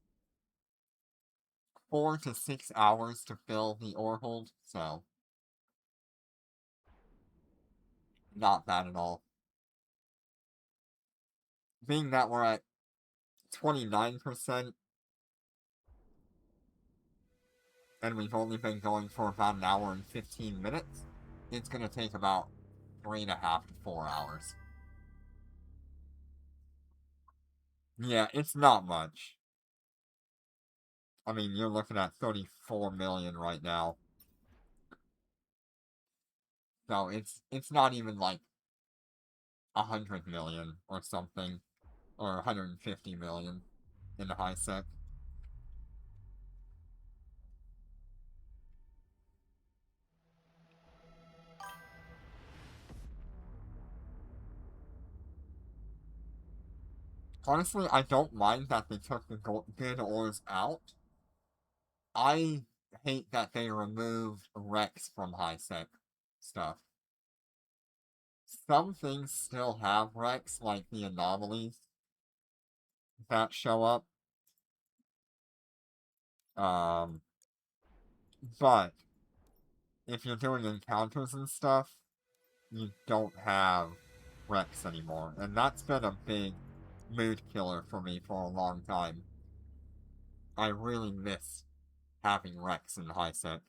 4 to 6 hours to fill the ore hold, so not bad at all. Being that we're at 29%, and we've only been going for about an hour and 15 minutes, it's going to take about 3.5 to 4 hours. Yeah, it's not much. I mean, you're looking at 34 million right now. So it's not even like 100 million or something, or 150 million in the high sec. Honestly, I don't mind that they took the good ores out. I hate that they removed Rex from high sec stuff. Some things still have Rex, like the anomalies that show up. But if you're doing encounters and stuff, you don't have Rex anymore. And that's been a big mood killer for me for a long time. I really miss having Rex in high sec.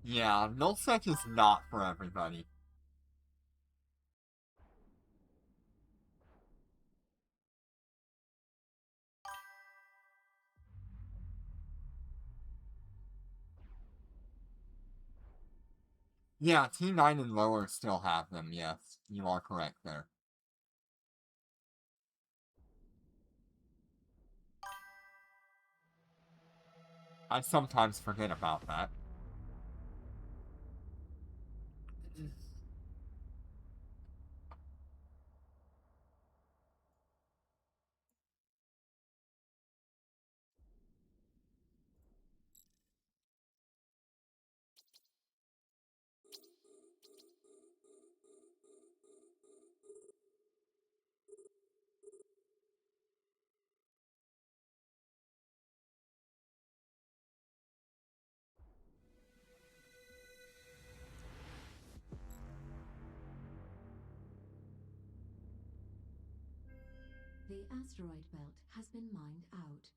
Yeah, nullsec is not for everybody. Yeah, T9 and lower still have them, yes. You are correct there. I sometimes forget about that. The asteroid belt has been mined out.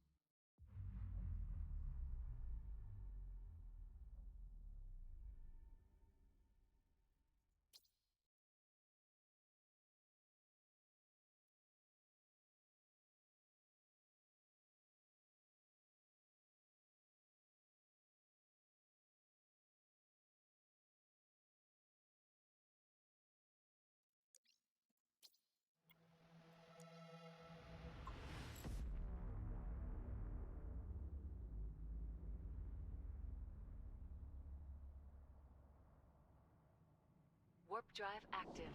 Warp drive active.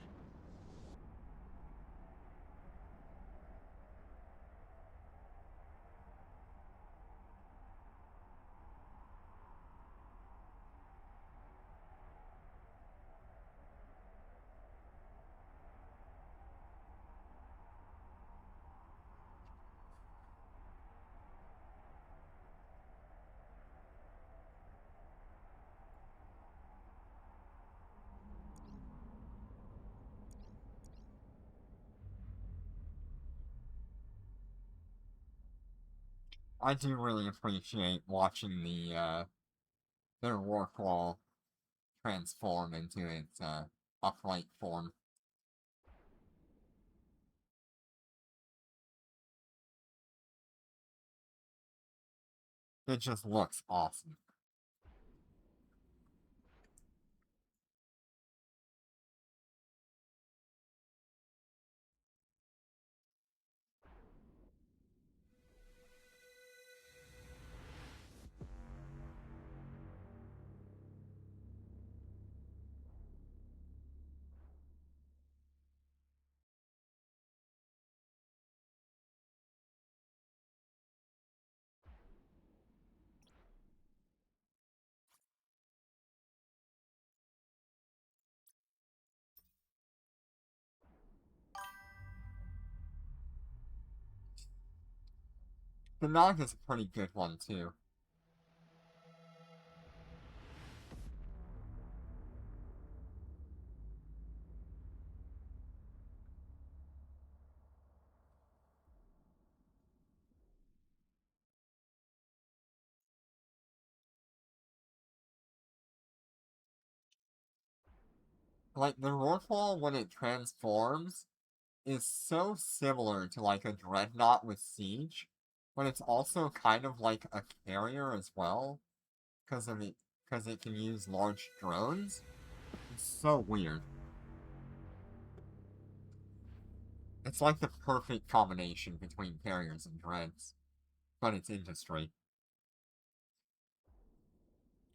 I do really appreciate watching their Rorqual transform into its upright form. It just looks awesome. The Nog is a pretty good one, too. Like, the Rorqual, when it transforms, is so similar to, like, a Dreadnought with Siege, but it's also kind of like a carrier as well, because it can use large drones. It's so weird. It's like the perfect combination between carriers and dreads, but it's industry.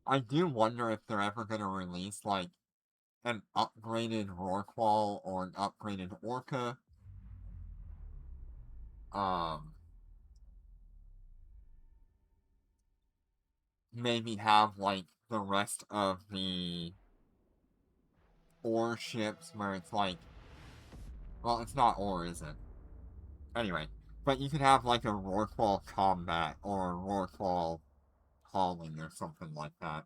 I do wonder if they're ever going to release, like, an upgraded Rorqual or an upgraded Orca. Maybe have, like, the rest of the ore ships where it's like, well, it's not ore, is it? Anyway, but you could have, like, a Rorqual combat or a Rorqual hauling or something like that.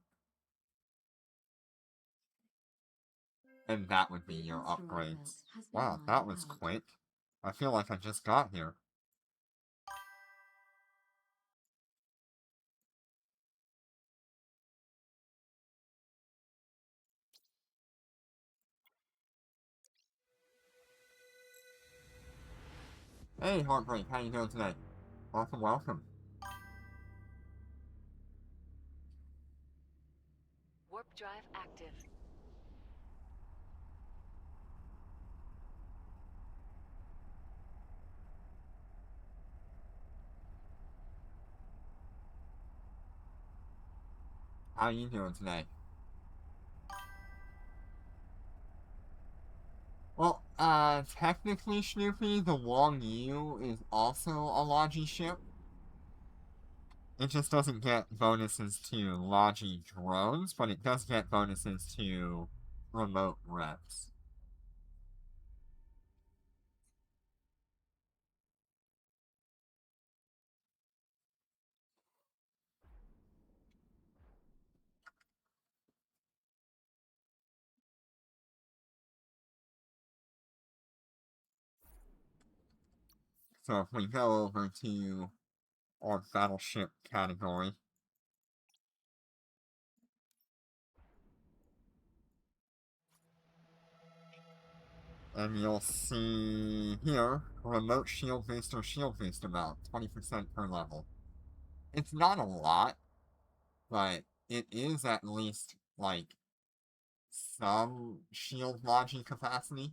And that would be your upgrades. Wow, that was quick. I feel like I just got here. Hey, Heartbreak, how you doing today? Welcome, welcome. Warp drive active. How you doing today? Well, technically, Snoopy, the Wong Yu is also a Logi ship. It just doesn't get bonuses to Logi drones, but it does get bonuses to remote reps. So if we go over to our battleship category, and you'll see here, remote shield boost amount, 20% per level. It's not a lot, but it is at least, like, some shield logi capacity.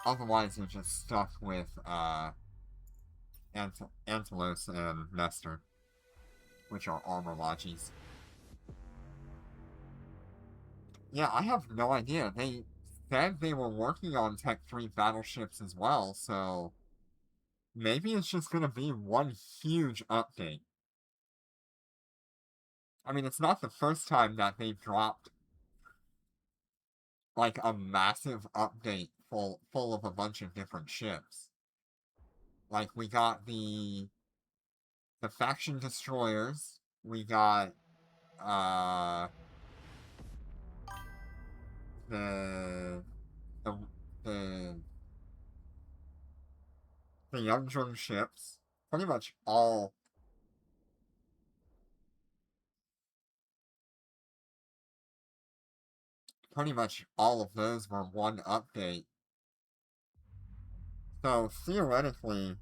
Otherwise, you're just stuck with, Antelos and Nestor, which are armor logis. Yeah, I have no idea. They said they were working on Tech 3 battleships as well, so maybe it's just gonna be one huge update. I mean, it's not the first time that they've dropped, like, a massive update full of a bunch of different ships. Like, we got the faction destroyers, we got, the the the the Youngdrum ships, pretty much all of those were one update. So theoretically,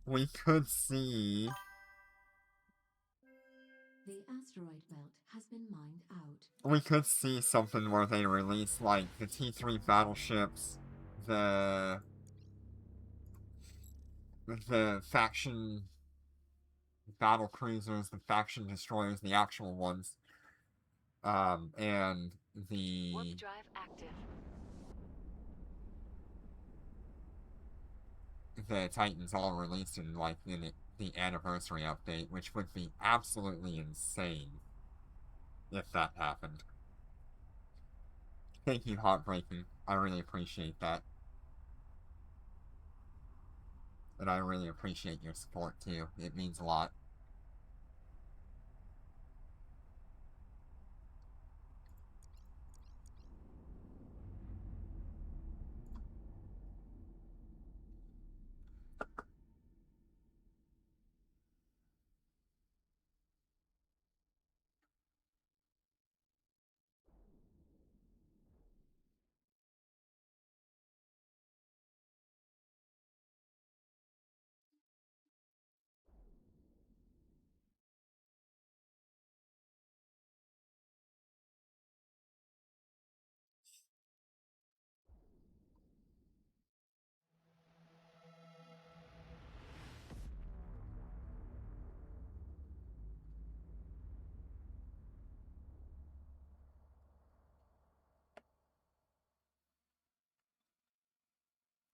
we could see The asteroid belt has been mined out. something where they release like the T3 battleships, the faction battle cruisers, the faction destroyers, the actual ones, and the Warp drive active. Titans all released in like the anniversary update, which would be absolutely insane if that happened. Thank you, Heartbreaking. I really appreciate that. And I really appreciate your support too. It means a lot.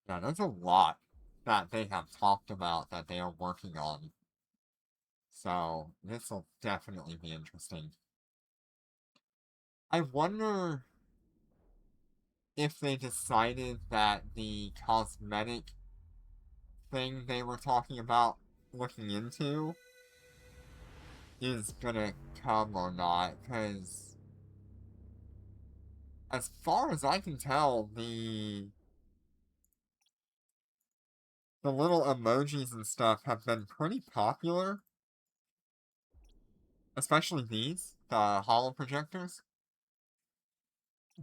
Yeah, there's a lot that they have talked about that they are working on. So this will definitely be interesting. I wonder if they decided that the cosmetic thing they were talking about looking into is gonna come or not, because as far as I can tell, the little emojis and stuff have been pretty popular, especially these, the holo projectors,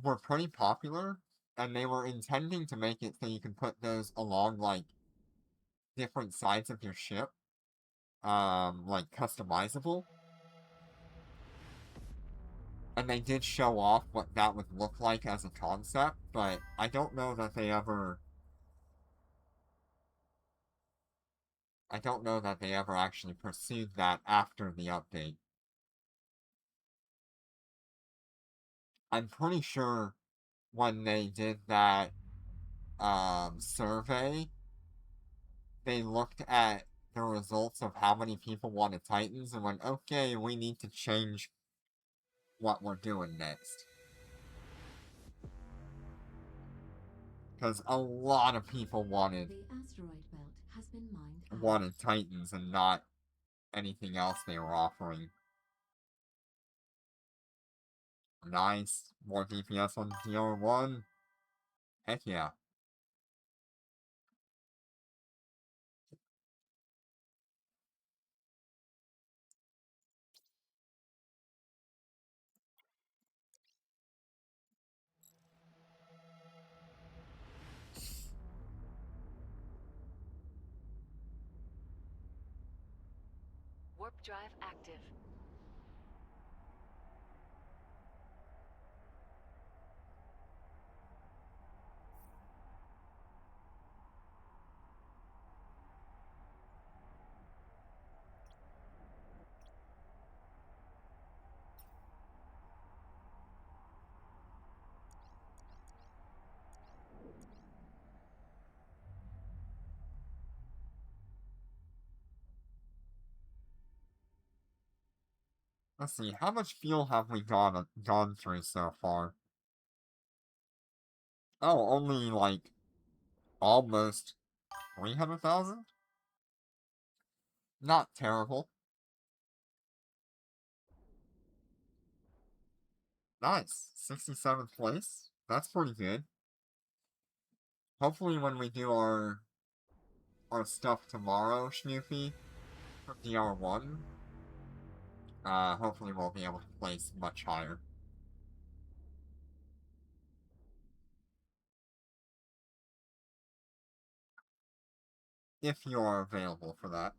were pretty popular, and they were intending to make it so you can put those along, like, different sides of your ship, like, customizable. And they did show off what that would look like as a concept, but I don't know that they ever... I don't know that they ever actually pursued that after the update. I'm pretty sure when they did that survey, they looked at the results of how many people wanted Titans and went, okay, we need to change what we're doing next. Because a lot of people wanted The asteroid belt has been mined out. Titans and not anything else they were offering. Nice. More DPS on DR1. Heck yeah. Warp drive active. Let's see, how much fuel have we gone through so far? Oh, only like almost 300,000? Not terrible. Nice. 67th place. That's pretty good. Hopefully when we do our stuff tomorrow, Schnoopy, for DR1, hopefully we'll be able to place much higher. If you are available for that.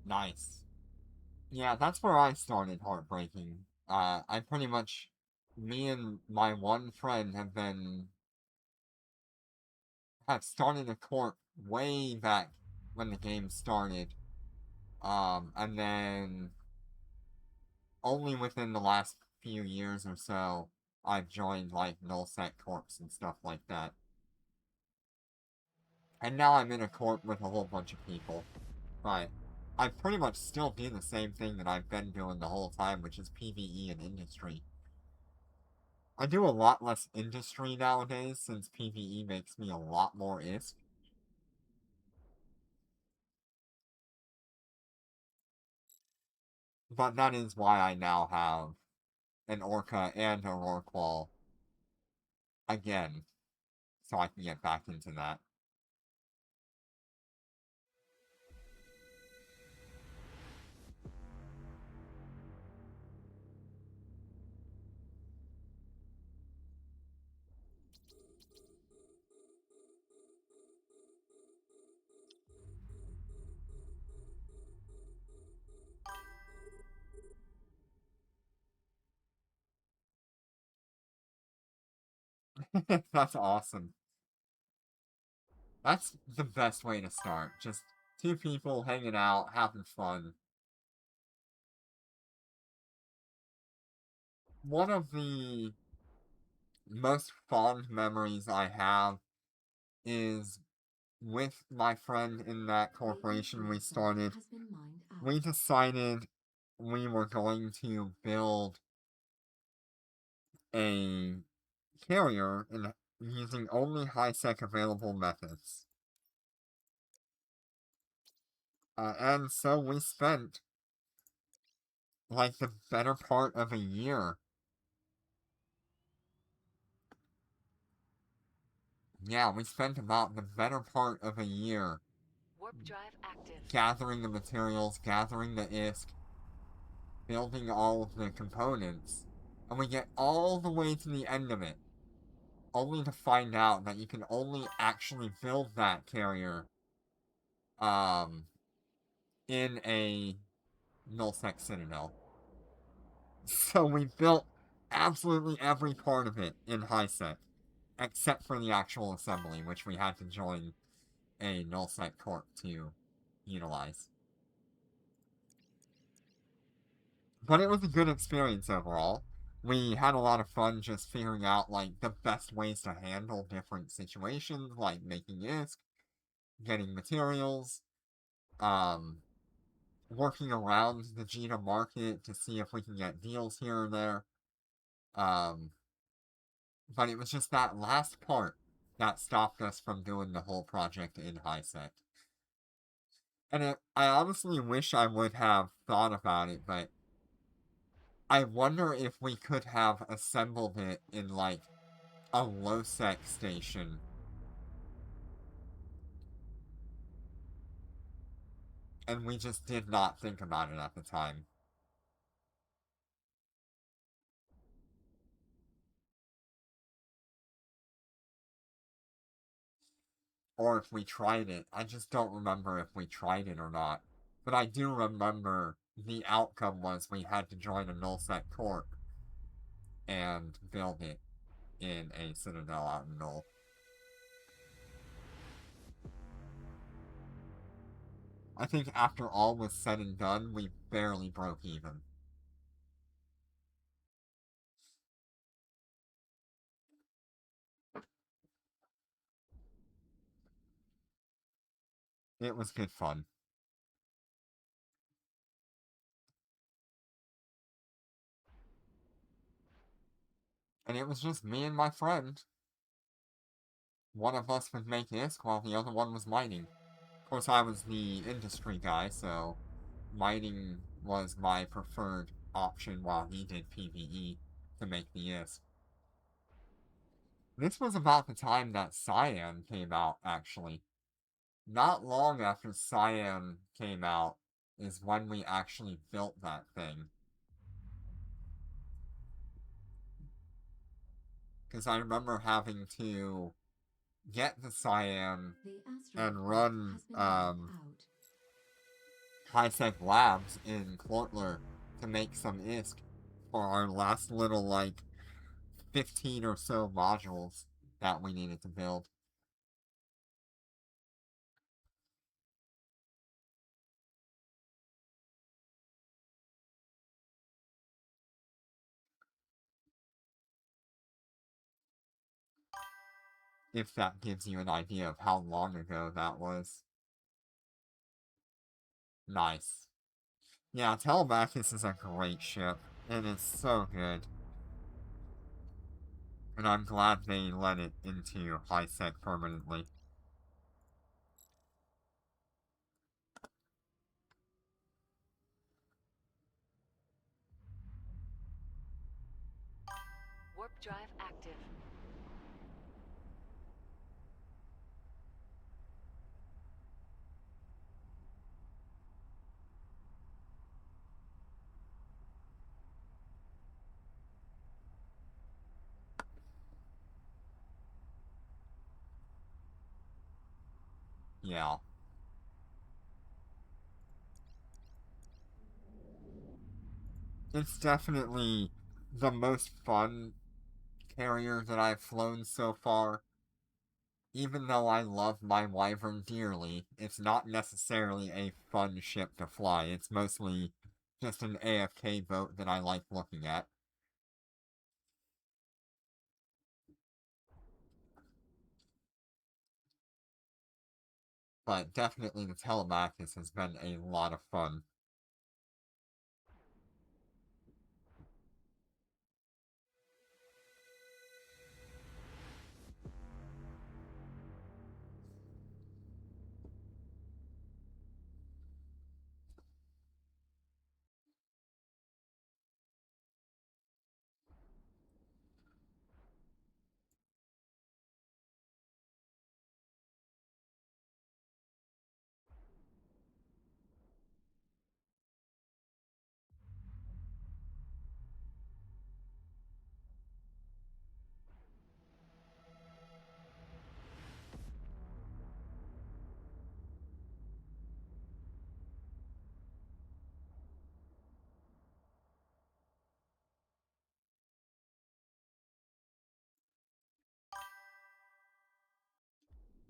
Nice. Yeah, that's where I started Heartbreaking. I pretty much, me and my one friend have started a corp way back when the game started. And then only within the last few years or so, I've joined like nullsec corps and stuff like that. And now I'm in a corp with a whole bunch of people. But I pretty much still do the same thing that I've been doing the whole time, which is PvE and industry. I do a lot less industry nowadays since PvE makes me a lot more ISK. But that is why I now have an Orca and a Rorqual again, so I can get back into that. That's awesome. That's the best way to start. Just two people hanging out, having fun. One of the most fond memories I have is with my friend in that corporation we started. Has been mined out. We decided we were going to build a carrier in using only high-sec available methods. And so we spent like the better part of a year. Yeah, we spent about the better part of a year Warp drive active. gathering the materials, gathering the ISK, building all of the components, and we get all the way to the end of it, only to find out that you can only actually build that carrier, in a nullsec citadel. So we built absolutely every part of it in HiSec, except for the actual assembly, which we had to join a nullsec corp to utilize. But it was a good experience overall. We had a lot of fun just figuring out like the best ways to handle different situations, like making ISK, getting materials, working around the Gita market to see if we can get deals here and there. But it was just that last part that stopped us from doing the whole project in HiSec. And I honestly wish I would have thought about it, but I wonder if we could have assembled it in, like, a low-sec station. And we just did not think about it at the time. Or if we tried it. I just don't remember if we tried it or not. But I do remember the outcome was we had to join a nullsec corp and build it in a citadel out in Null. I think after all was said and done, we barely broke even. It was good fun. And it was just me and my friend. One of us would make ISK while the other one was mining. Of course, I was the industry guy, so mining was my preferred option while he did PvE to make the ISK. This was about the time that Cyan came out, actually. Not long after Cyan came out is when we actually built that thing. Because I remember having to get the Cyan and run HiSec Labs in Clortler to make some ISK for our last little, like, 15 or so modules that we needed to build. If that gives you an idea of how long ago that was. Nice. Yeah, Telemachus is a great ship. It is so good. And I'm glad they let it into HiSec permanently. Warp drive active. Yeah. It's definitely the most fun carrier that I've flown so far. Even though I love my Wyvern dearly, it's not necessarily a fun ship to fly. It's mostly just an AFK boat that I like looking at. But definitely the Telemachus has been a lot of fun.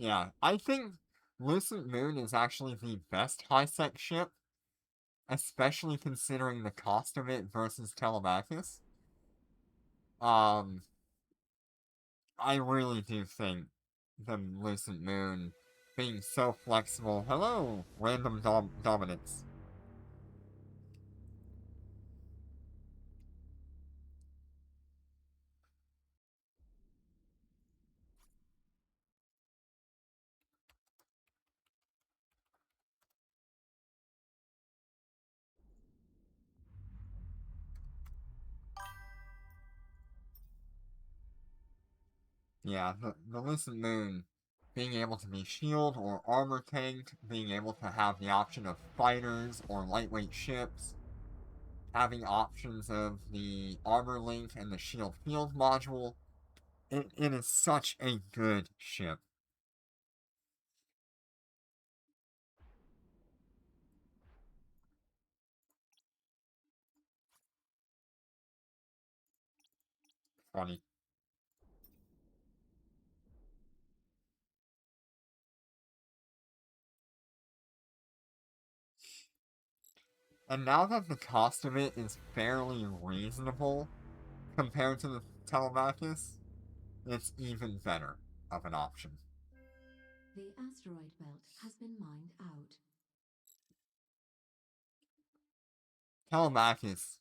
Yeah, I think Lucent Moon is actually the best high-sec ship, especially considering the cost of it versus Telemachus. Um, I really do think the Lucent Moon being so flexible. Hello, random dominance. Yeah, the Lucent Moon being able to be shield or armor tanked, being able to have the option of fighters or lightweight ships, having options of the armor link and the shield field module. It is such a good ship. Funny. And now that the cost of it is fairly reasonable compared to the Telemachus, it's even better of an option. The asteroid belt has been mined out. Telemachus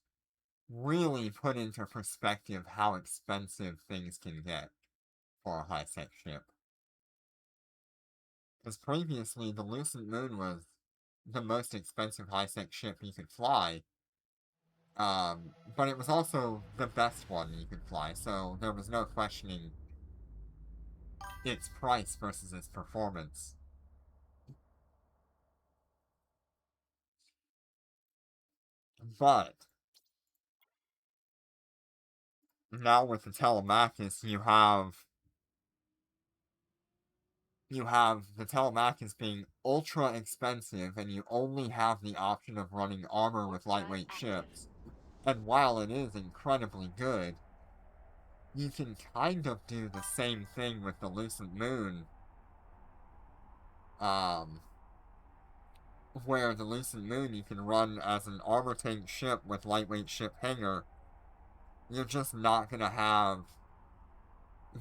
really put into perspective how expensive things can get for a high-tech ship. Because previously, the Lucent Moon was the most expensive high-tech ship you could fly, but it was also the best one you could fly, so there was no questioning its price versus its performance. But now with the Telemachus, you have the Telemachus being ultra expensive, and you only have the option of running armor with lightweight ships. And while it is incredibly good, you can kind of do the same thing with the Lucent Moon, where the Lucent Moon you can run as an armor tank ship with lightweight ship hangar. You're just not gonna have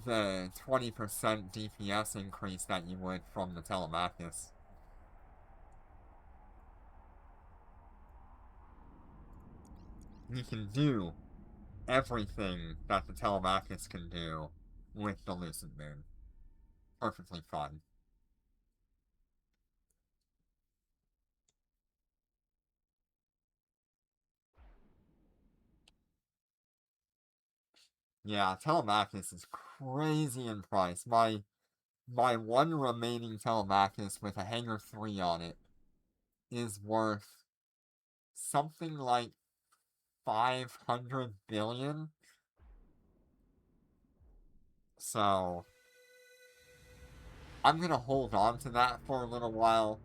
the 20% DPS increase that you would from the Telemachus. You can do everything that the Telemachus can do with the Lucent Moon. Perfectly fine. Yeah, Telemachus is crazy in price. My one remaining Telemachus with a Hangar 3 on it is worth something like 500 billion. So, I'm gonna hold on to that for a little while.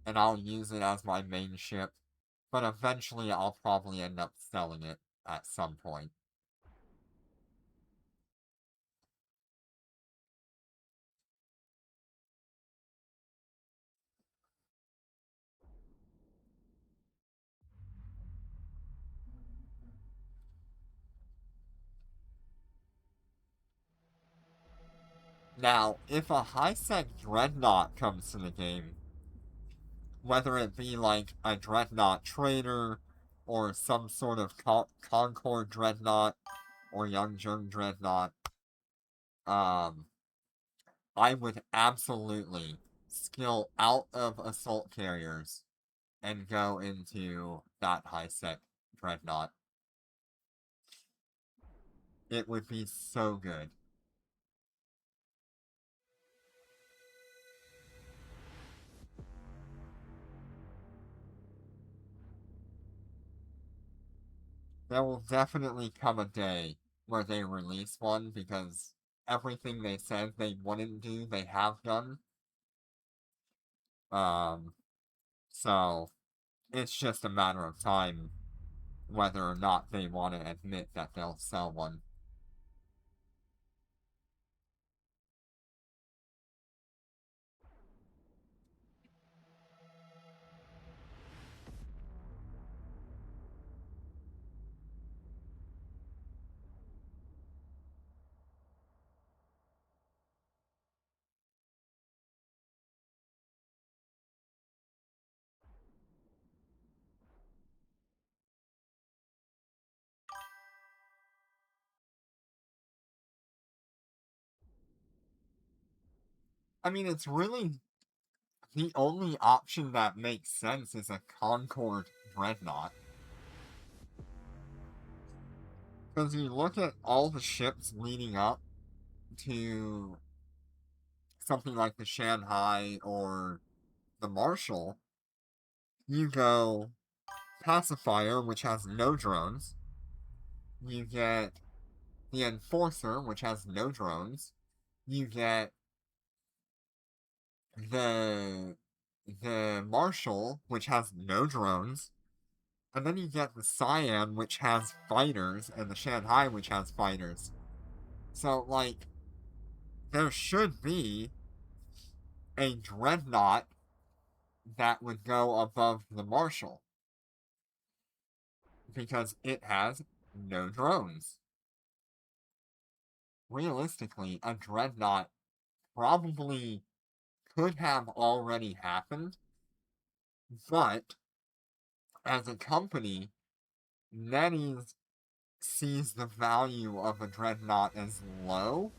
And I'll use it as my main ship. But eventually I'll probably end up selling it at some point. Now, if a high-sec dreadnought comes to the game, whether it be like a dreadnought trader, or some sort of Concord dreadnought, or Young Jung dreadnought, um, I would absolutely skill out of assault carriers and go into that high-sec dreadnought. It would be so good. There will definitely come a day where they release one because everything they said they wouldn't do, they have done. Um, so it's just a matter of time whether or not they want to admit that they'll sell one. I mean, it's really the only option that makes sense is a Concord Dreadnought. Because you look at all the ships leading up to something like the Shanghai or the Marshall, you go Pacifier, which has no drones. You get the Enforcer, which has no drones. You get the Marshall, which has no drones. And then you get the Cyan, which has fighters, and the Shanghai, which has fighters. So, like, there should be a Dreadnought that would go above the Marshall. Because it has no drones. Realistically, a Dreadnought probably could have already happened, but as a company, NetEase sees the value of a Dreadnought as low,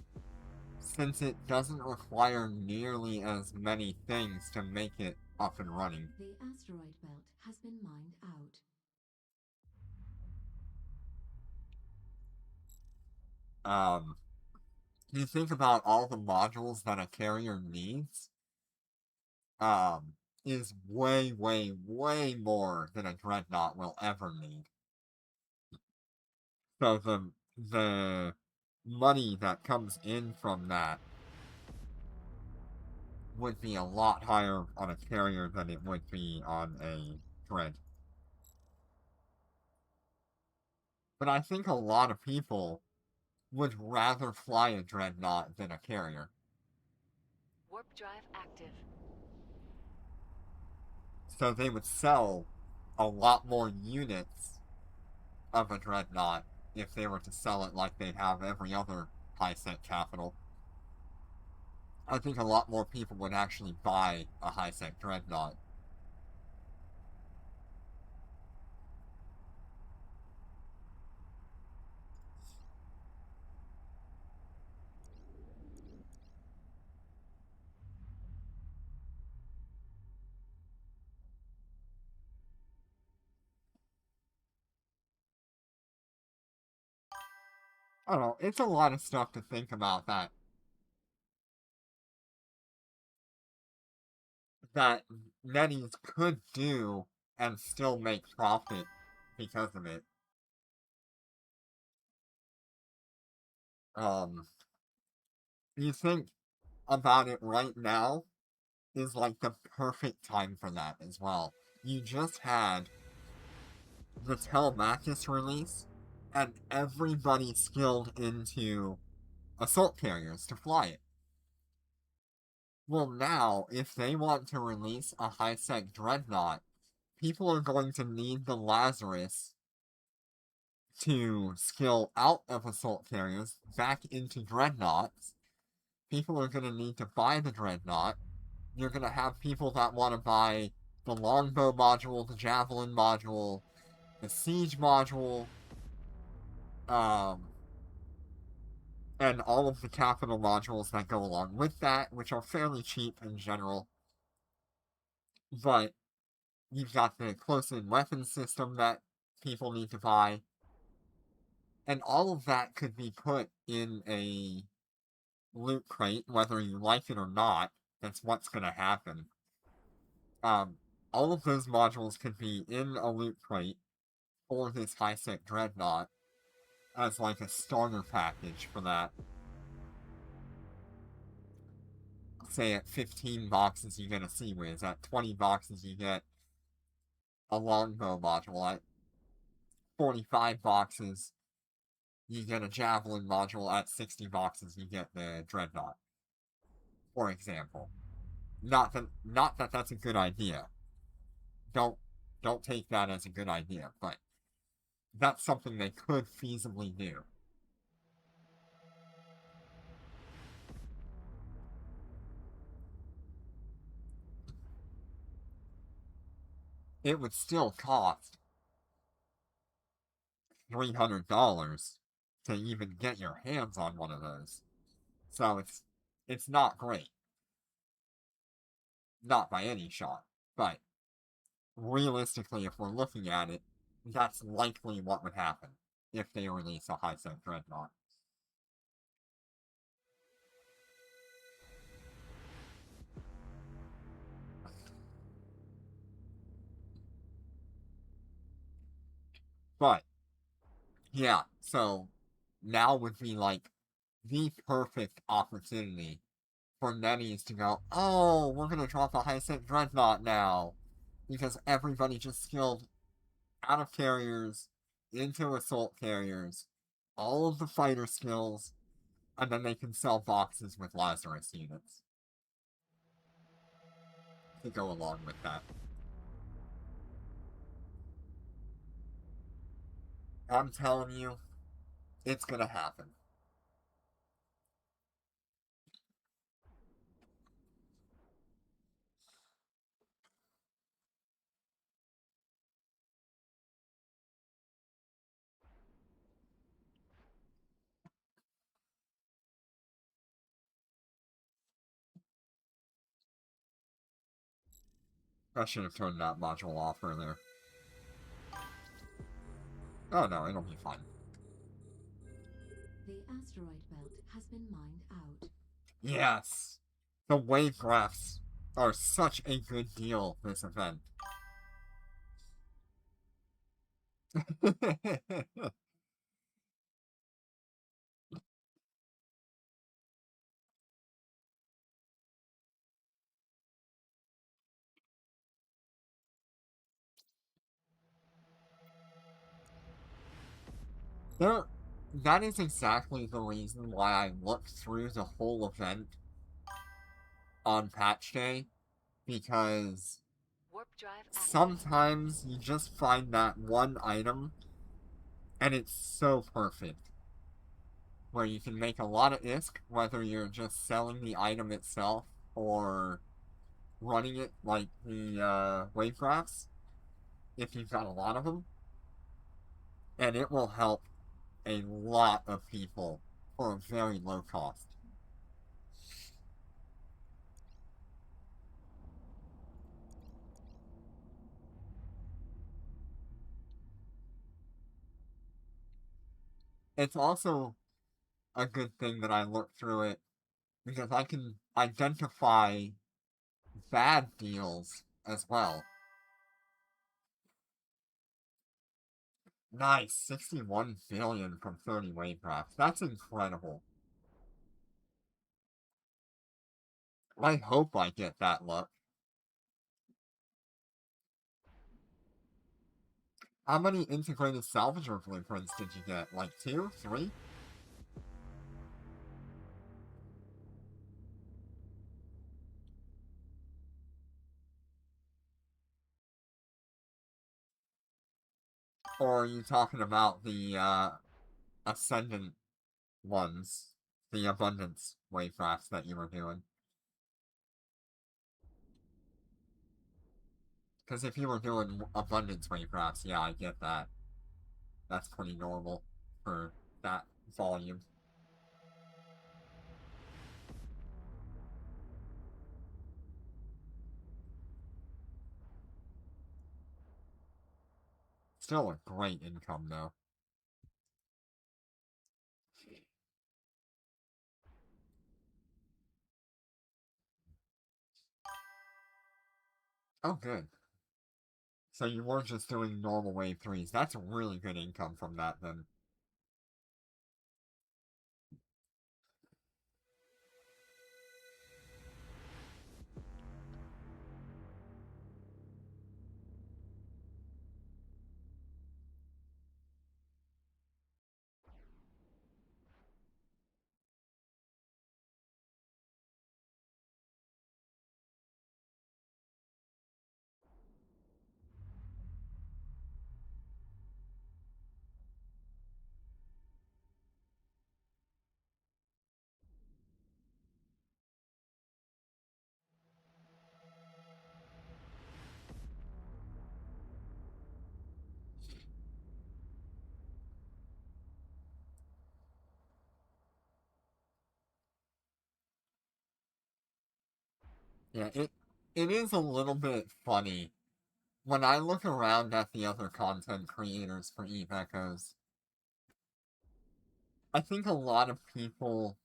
since it doesn't require nearly as many things to make it up and running. The asteroid belt has been mined out. You think about all the modules that a carrier needs, um, is way, way, way more than a Dreadnought will ever need. So the money that comes in from that would be a lot higher on a carrier than it would be on a Dread. But I think a lot of people would rather fly a Dreadnought than a carrier. Warp drive active. So they would sell a lot more units of a Dreadnought if they were to sell it like they have every other high-set capital. I think a lot more people would actually buy a high-set Dreadnought. I don't know, it's a lot of stuff to think about that NetEase could do and still make profit because of it. You think about it right now is like the perfect time for that as well. You just had the Telemachus release, and everybody skilled into assault carriers to fly it. Well, now, if they want to release a high-sec dreadnought, people are going to need the Lazarus to skill out of assault carriers back into dreadnoughts. People are going to need to buy the dreadnought. You're going to have people that want to buy the longbow module, the javelin module, the siege module, and all of the capital modules that go along with that, which are fairly cheap in general. But you've got the close-in weapon system that people need to buy. And all of that could be put in a loot crate, whether you like it or not. That's what's going to happen. All of those modules could be in a loot crate for this high-sec dreadnought as like a starter package for that. Say at 15 boxes you get a Sea Whiz, at 20 boxes you get a longbow module, at 45 boxes you get a javelin module, at 60 boxes you get the dreadnought. For example. Not that that's a good idea. Don't take that as a good idea, but that's something they could feasibly do. It would still cost $300 to even get your hands on one of those. So it's not great. Not by any shot, but realistically, if we're looking at it, that's likely what would happen if they release a high-set Dreadnought. But, yeah, so now would be like the perfect opportunity for Nennies to go, oh, we're gonna drop a high-set Dreadnought now. Because everybody just skilled out of carriers into assault carriers, all of the fighter skills, and then they can sell boxes with Lazarus units to go along with that. I'm telling you, it's gonna happen. I should have turned that module off earlier. Oh no, it'll be fine. The asteroid belt has been mined out. Yes! The wave graphs are such a good deal this event. There, that is exactly the reason why I looked through the whole event on patch day, because Warp drive active. sometimes you just find that one item and it's so perfect. Where you can make a lot of ISK, whether you're just selling the item itself or running it like the wave graphs, if you've got a lot of them. And it will help a lot of people for a very low cost. It's also a good thing that I looked through it because I can identify bad deals as well. Nice, 61 billion from 30 wave graphs. That's incredible. I hope I get that luck. How many integrated salvager blueprints did you get? Like 2? 3? Or are you talking about the Ascendant ones? The Abundance wave graphs that you were doing? Because if you were doing Abundance wave graphs, yeah, I get that. That's pretty normal for that volume. Still a great income, though. Oh, good. So you weren't just doing normal wave 3s. That's a really good income from that, then. Yeah, it is a little bit funny. When I look around at the other content creators for Eve Echoes, I think a lot of people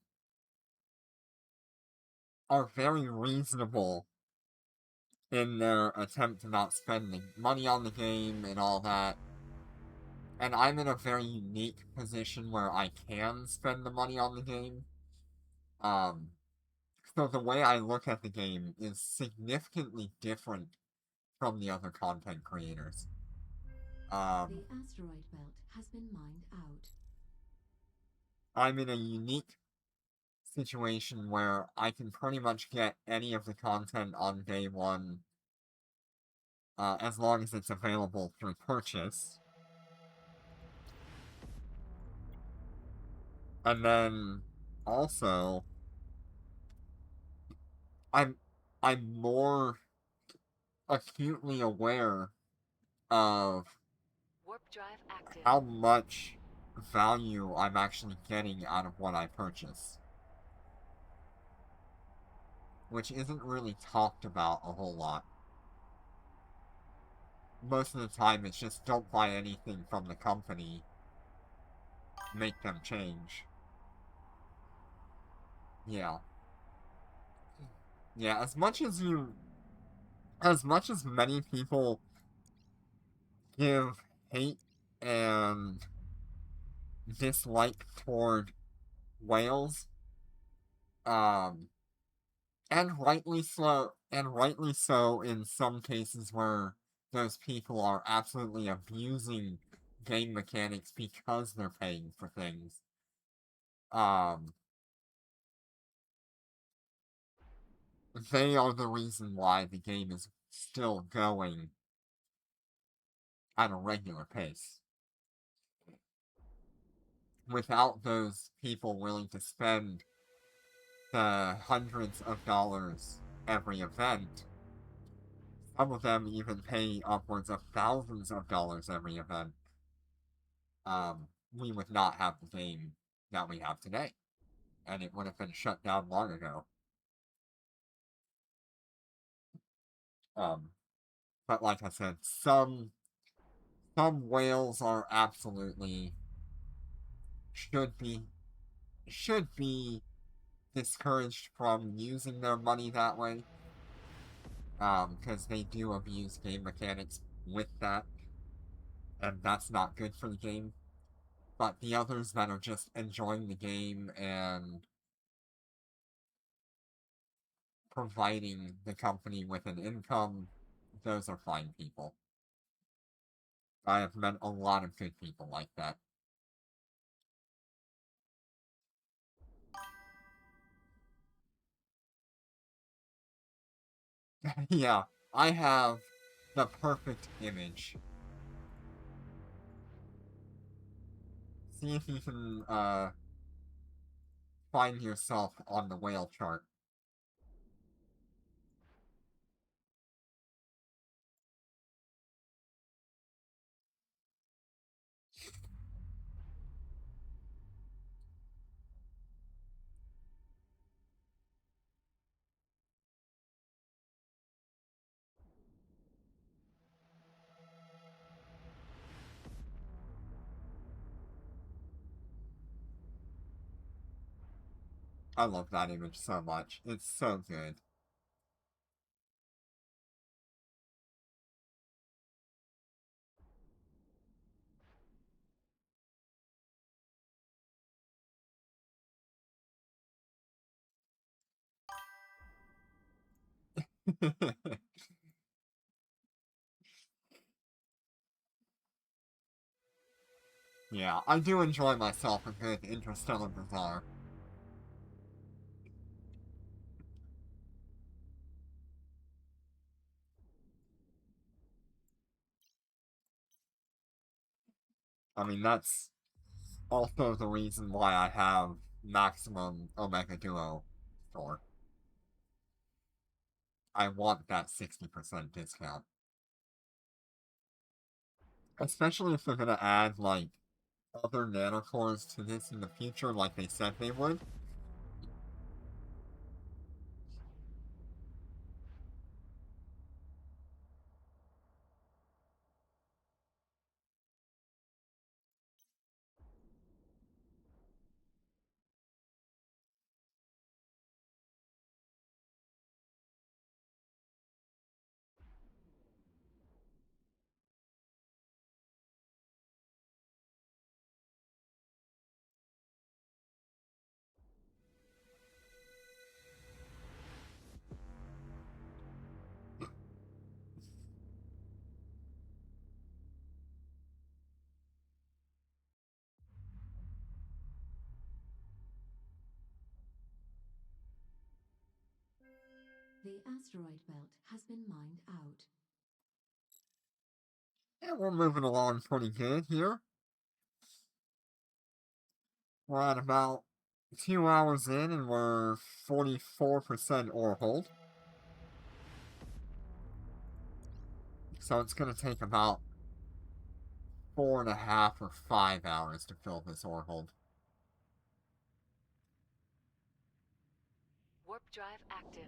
are very reasonable in their attempt to not spend the money on the game and all that. And I'm in a very unique position where I can spend the money on the game. Um, so the way I look at the game is significantly different from the other content creators. The asteroid belt has been mined out. I'm in a unique situation where I can pretty much get any of the content on day one, as long as it's available through purchase. And then also, I'm I'm more acutely aware of Warp drive active. how much value I'm actually getting out of what I purchase, which isn't really talked about a whole lot. Most of the time, it's just don't buy anything from the company, make them change. Yeah. Yeah, as much as many people give hate and dislike toward whales, um, and rightly so in some cases where those people are absolutely abusing game mechanics because they're paying for things. Um, they are the reason why the game is still going at a regular pace. Without those people willing to spend the hundreds of dollars every event, some of them even pay upwards of thousands of dollars every event, we would not have the game that we have today. And it would have been shut down long ago. Um, but like I said, some whales are absolutely should be should be discouraged from using their money that way. Because they do abuse game mechanics with that, and that's not good for the game. But the others that are just enjoying the game and providing the company with an income, those are fine people. I have met a lot of good people like that. Yeah, I have the perfect image. See if you can find yourself on the whale chart. I love that image so much. It's so good. Yeah, I do enjoy myself a good Interstellar Bazaar. I mean, that's also the reason why I have maximum Omega Duo store. I want that 60% discount. Especially if they're gonna add, like, other nanocores to this in the future, like they said they would. The asteroid belt has been mined out. And we're moving along pretty good here. We're at about 2 hours in and we're 44% ore hold. So it's going to take about 4.5 or 5 hours to fill this ore hold. Warp drive active.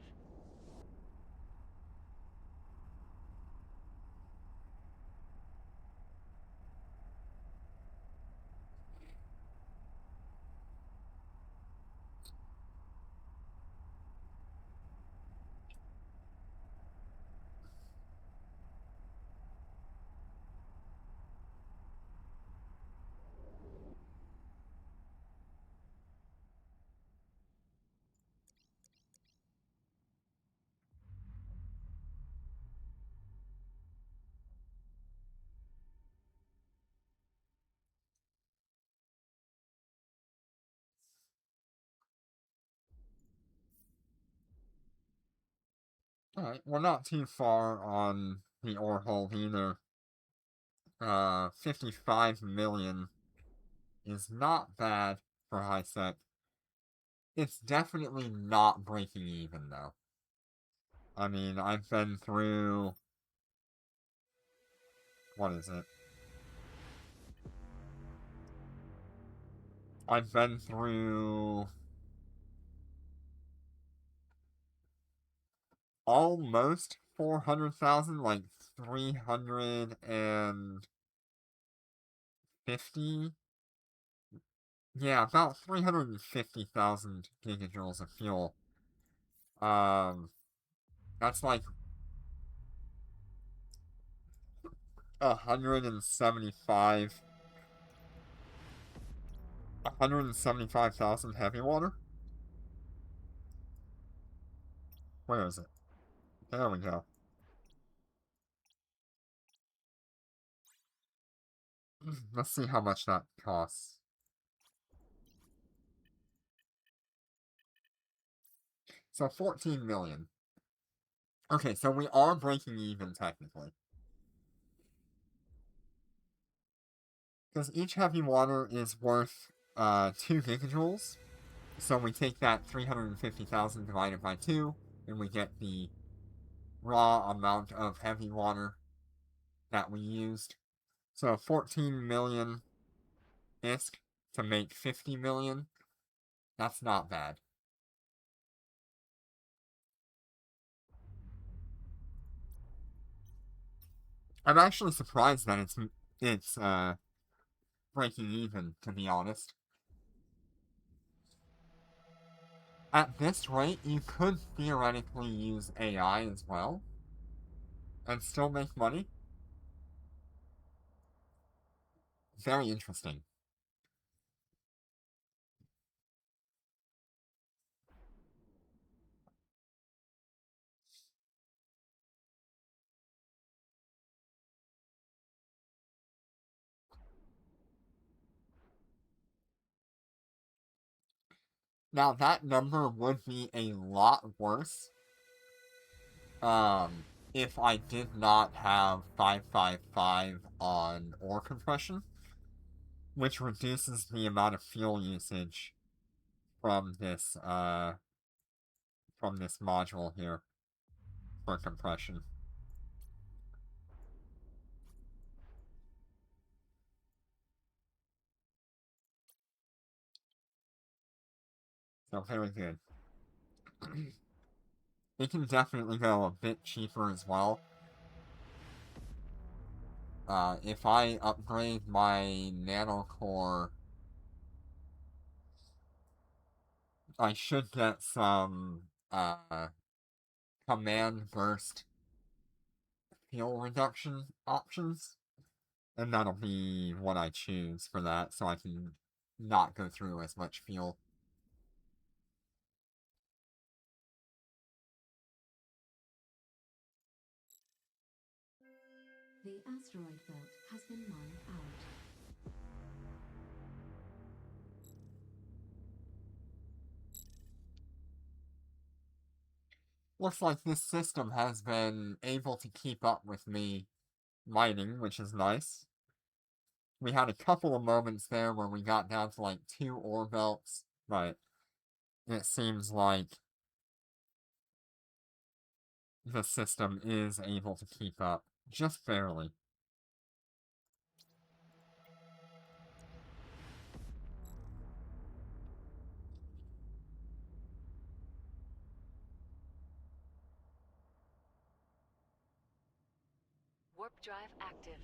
Alright, we're not too far on the ore hold either. 55 million is not bad for high sec. It's definitely not breaking even, though. I mean, I've been through... What is it? I've been through... almost 400,000, like 350... Yeah, about 350,000 gigajoules of fuel. That's like 175,000 heavy water? Where is it? There we go. Let's see how much that costs. So 14 million. Okay, so we are breaking even technically. Because each heavy water is worth 2 gigajoules. So we take that 350,000 divided by 2, and we get the raw amount of heavy water that we used. So 14 million ISK to make 50 million. That's not bad. I'm actually surprised that it's breaking even, to be honest. At this rate, you could theoretically use AI as well and still make money. Very interesting. Now, that number would be a lot worse if I did not have 555 on ore compression, which reduces the amount of fuel usage from this module here for compression. So very good. It can definitely go a bit cheaper as well. If I upgrade my nanocore, I should get some command burst fuel reduction options, and that'll be what I choose for that, so I can not go through as much fuel. The asteroid belt has been mined out. looks like this system has been able to keep up with me mining, which is nice. We had a couple of moments there where we got down to like 2 ore belts, but it seems like the system is able to keep up just barely. Warp drive active.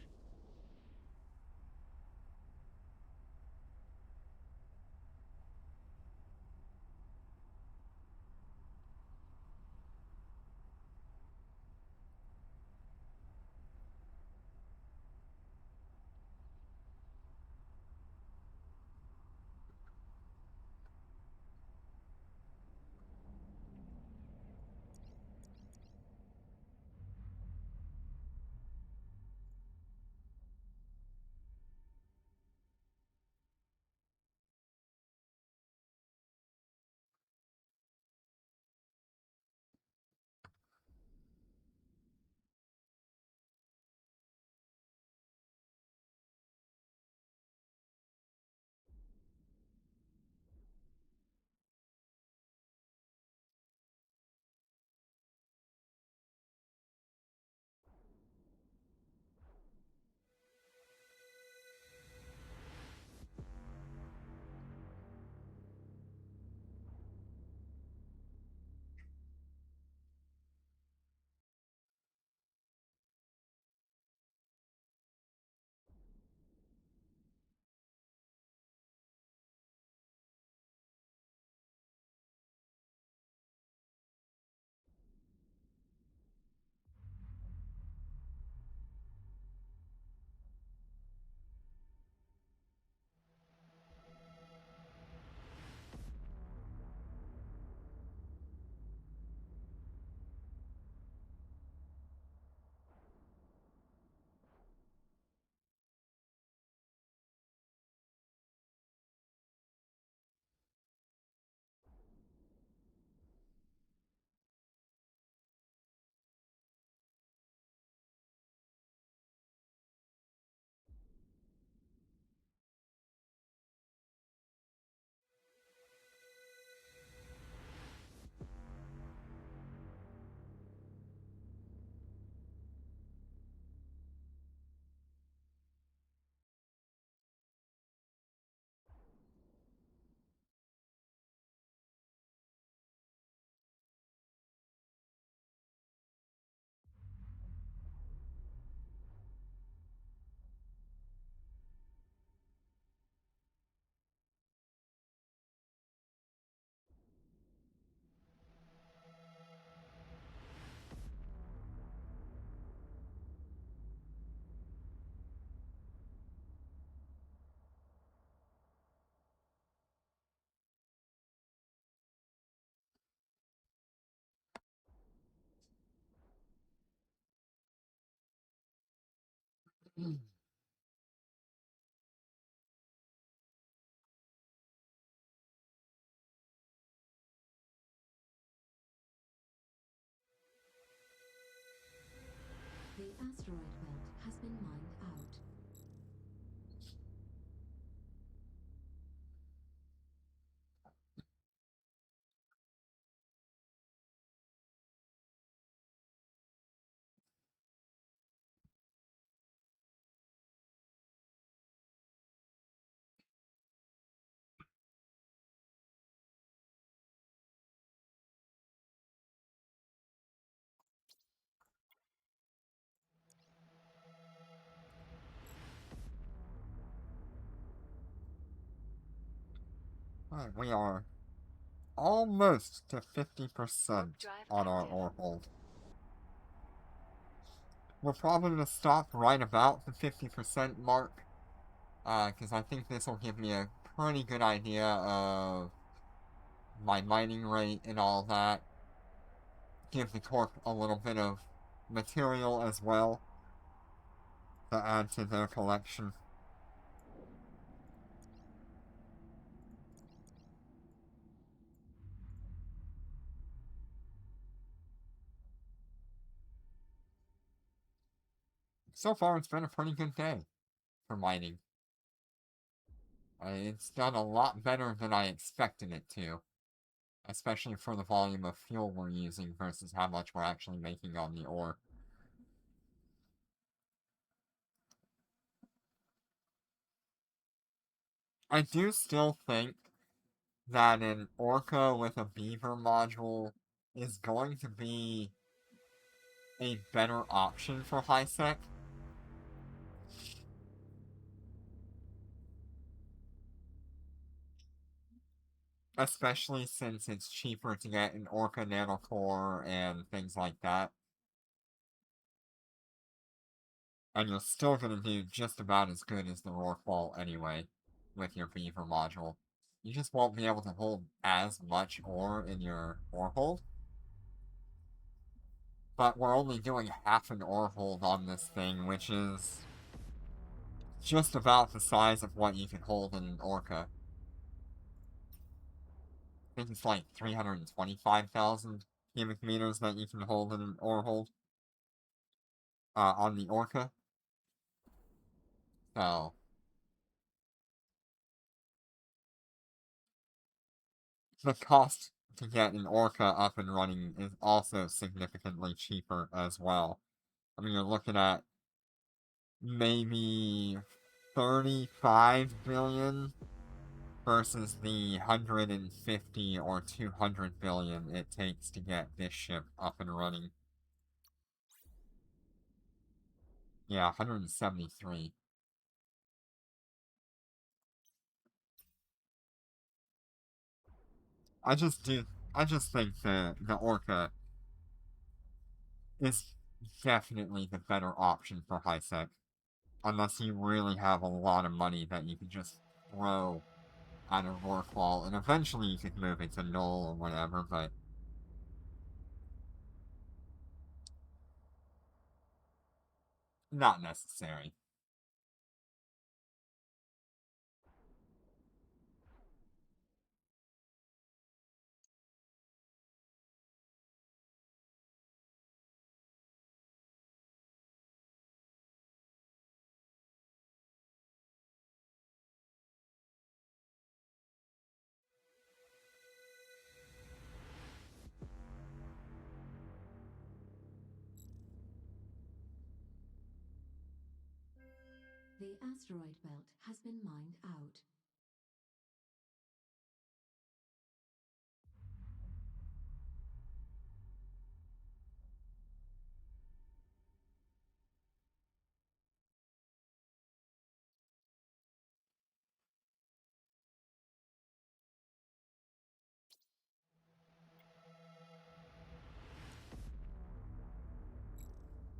The asteroid belt has been mined out. Alright, we are almost to 50% Warp drive on our active. ore hold. We're probably going to stop right about the 50% mark, because I think this will give me a pretty good idea of my mining rate and all that. Give the corp a little bit of material as well to add to their collection. so far it's been a pretty good day for mining. It's done a lot better than I expected it to, especially for the volume of fuel we're using versus how much we're actually making on the ore. I do still think that an Orca with a beaver module is going to be a better option for high sec. Especially since it's cheaper to get an Orca nanocore and things like that. And you're still going to do just about as good as the Rorqual anyway with your beaver module. You just won't be able to hold as much ore in your ore hold. But we're only doing half an ore hold on this thing, which is just about the size of what you can hold in an Orca. I think it's like 325,000 cubic meters that you can hold in an ore hold on the Orca. So the cost to get an Orca up and running is also significantly cheaper as well. I mean, you're looking at maybe 35 billion versus the 150 or 200 billion it takes to get this ship up and running. Yeah, 173. I just think that the Orca is definitely the better option for high sec. Unless you really have a lot of money that you can just throw at a Rorqual, and eventually you could move it to null or whatever, but not necessary. The asteroid belt has been mined out.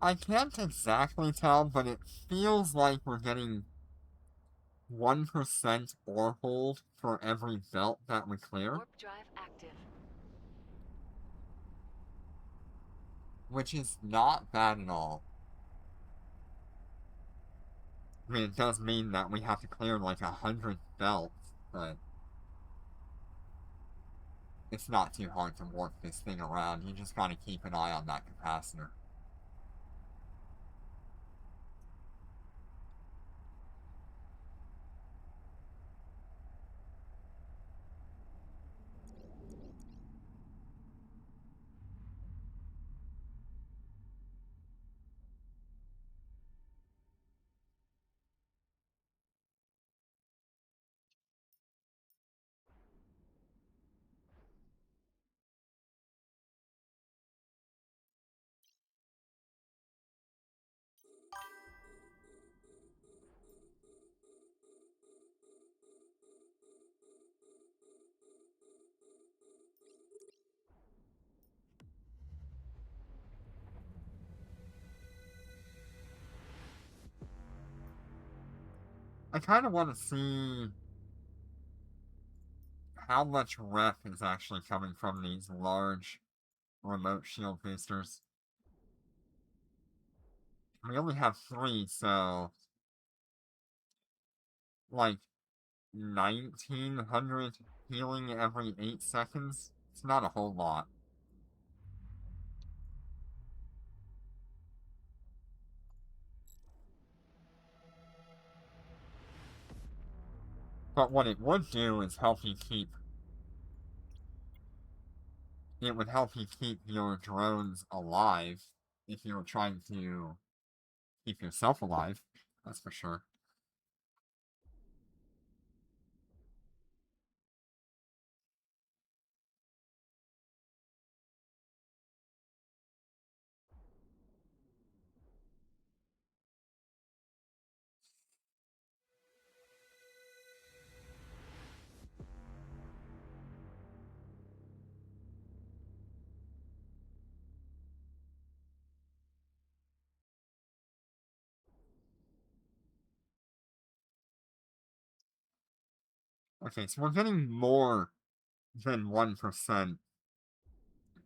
I can't exactly tell, but it feels like we're getting 1% ore hold for every belt that we clear, Warp drive active. which is not bad at all. I mean, it does mean that we have to clear like 100 belts, but it's not too hard to work this thing around. You just gotta keep an eye on that capacitor. I kind of want to see how much rep is actually coming from these large remote shield boosters. We only have 3, so like 1900 healing every 8 seconds. It's not a whole lot. But what it would do is help you keep... It would help you keep your drones alive if you were trying to keep yourself alive. That's for sure. Okay, so we're getting more than 1%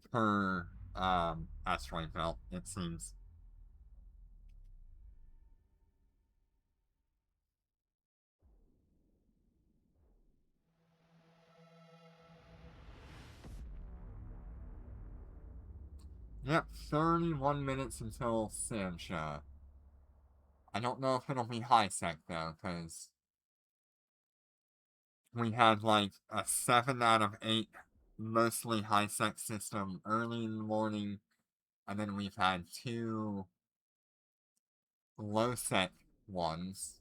per asteroid belt, it seems. Yep, 31 minutes until Sancha. I don't know if it'll be high sec though, because we had like a 7 out of 8 mostly high sec system early in the morning, and then we've had 2 low sec ones.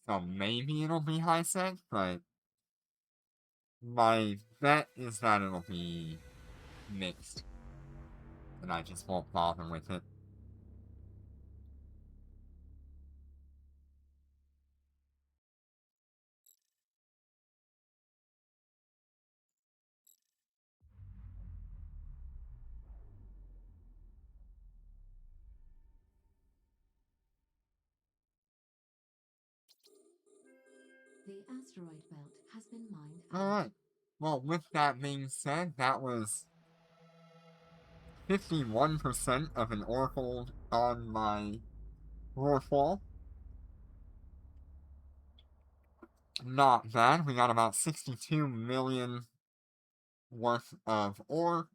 So maybe it'll be high sec, but my bet is that it'll be mixed. And I just won't bother with it. The asteroid belt has been mined out. Alright. Well, with that being said, that was 51% of an Oracle on my Rorqual. Not bad. We got about 62 million worth of ore.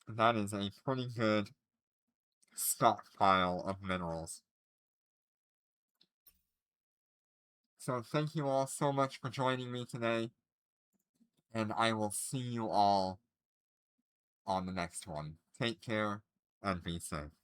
That is a pretty good stockpile of minerals. So thank you all so much for joining me today, and I will see you all on the next one. Take care, and be safe.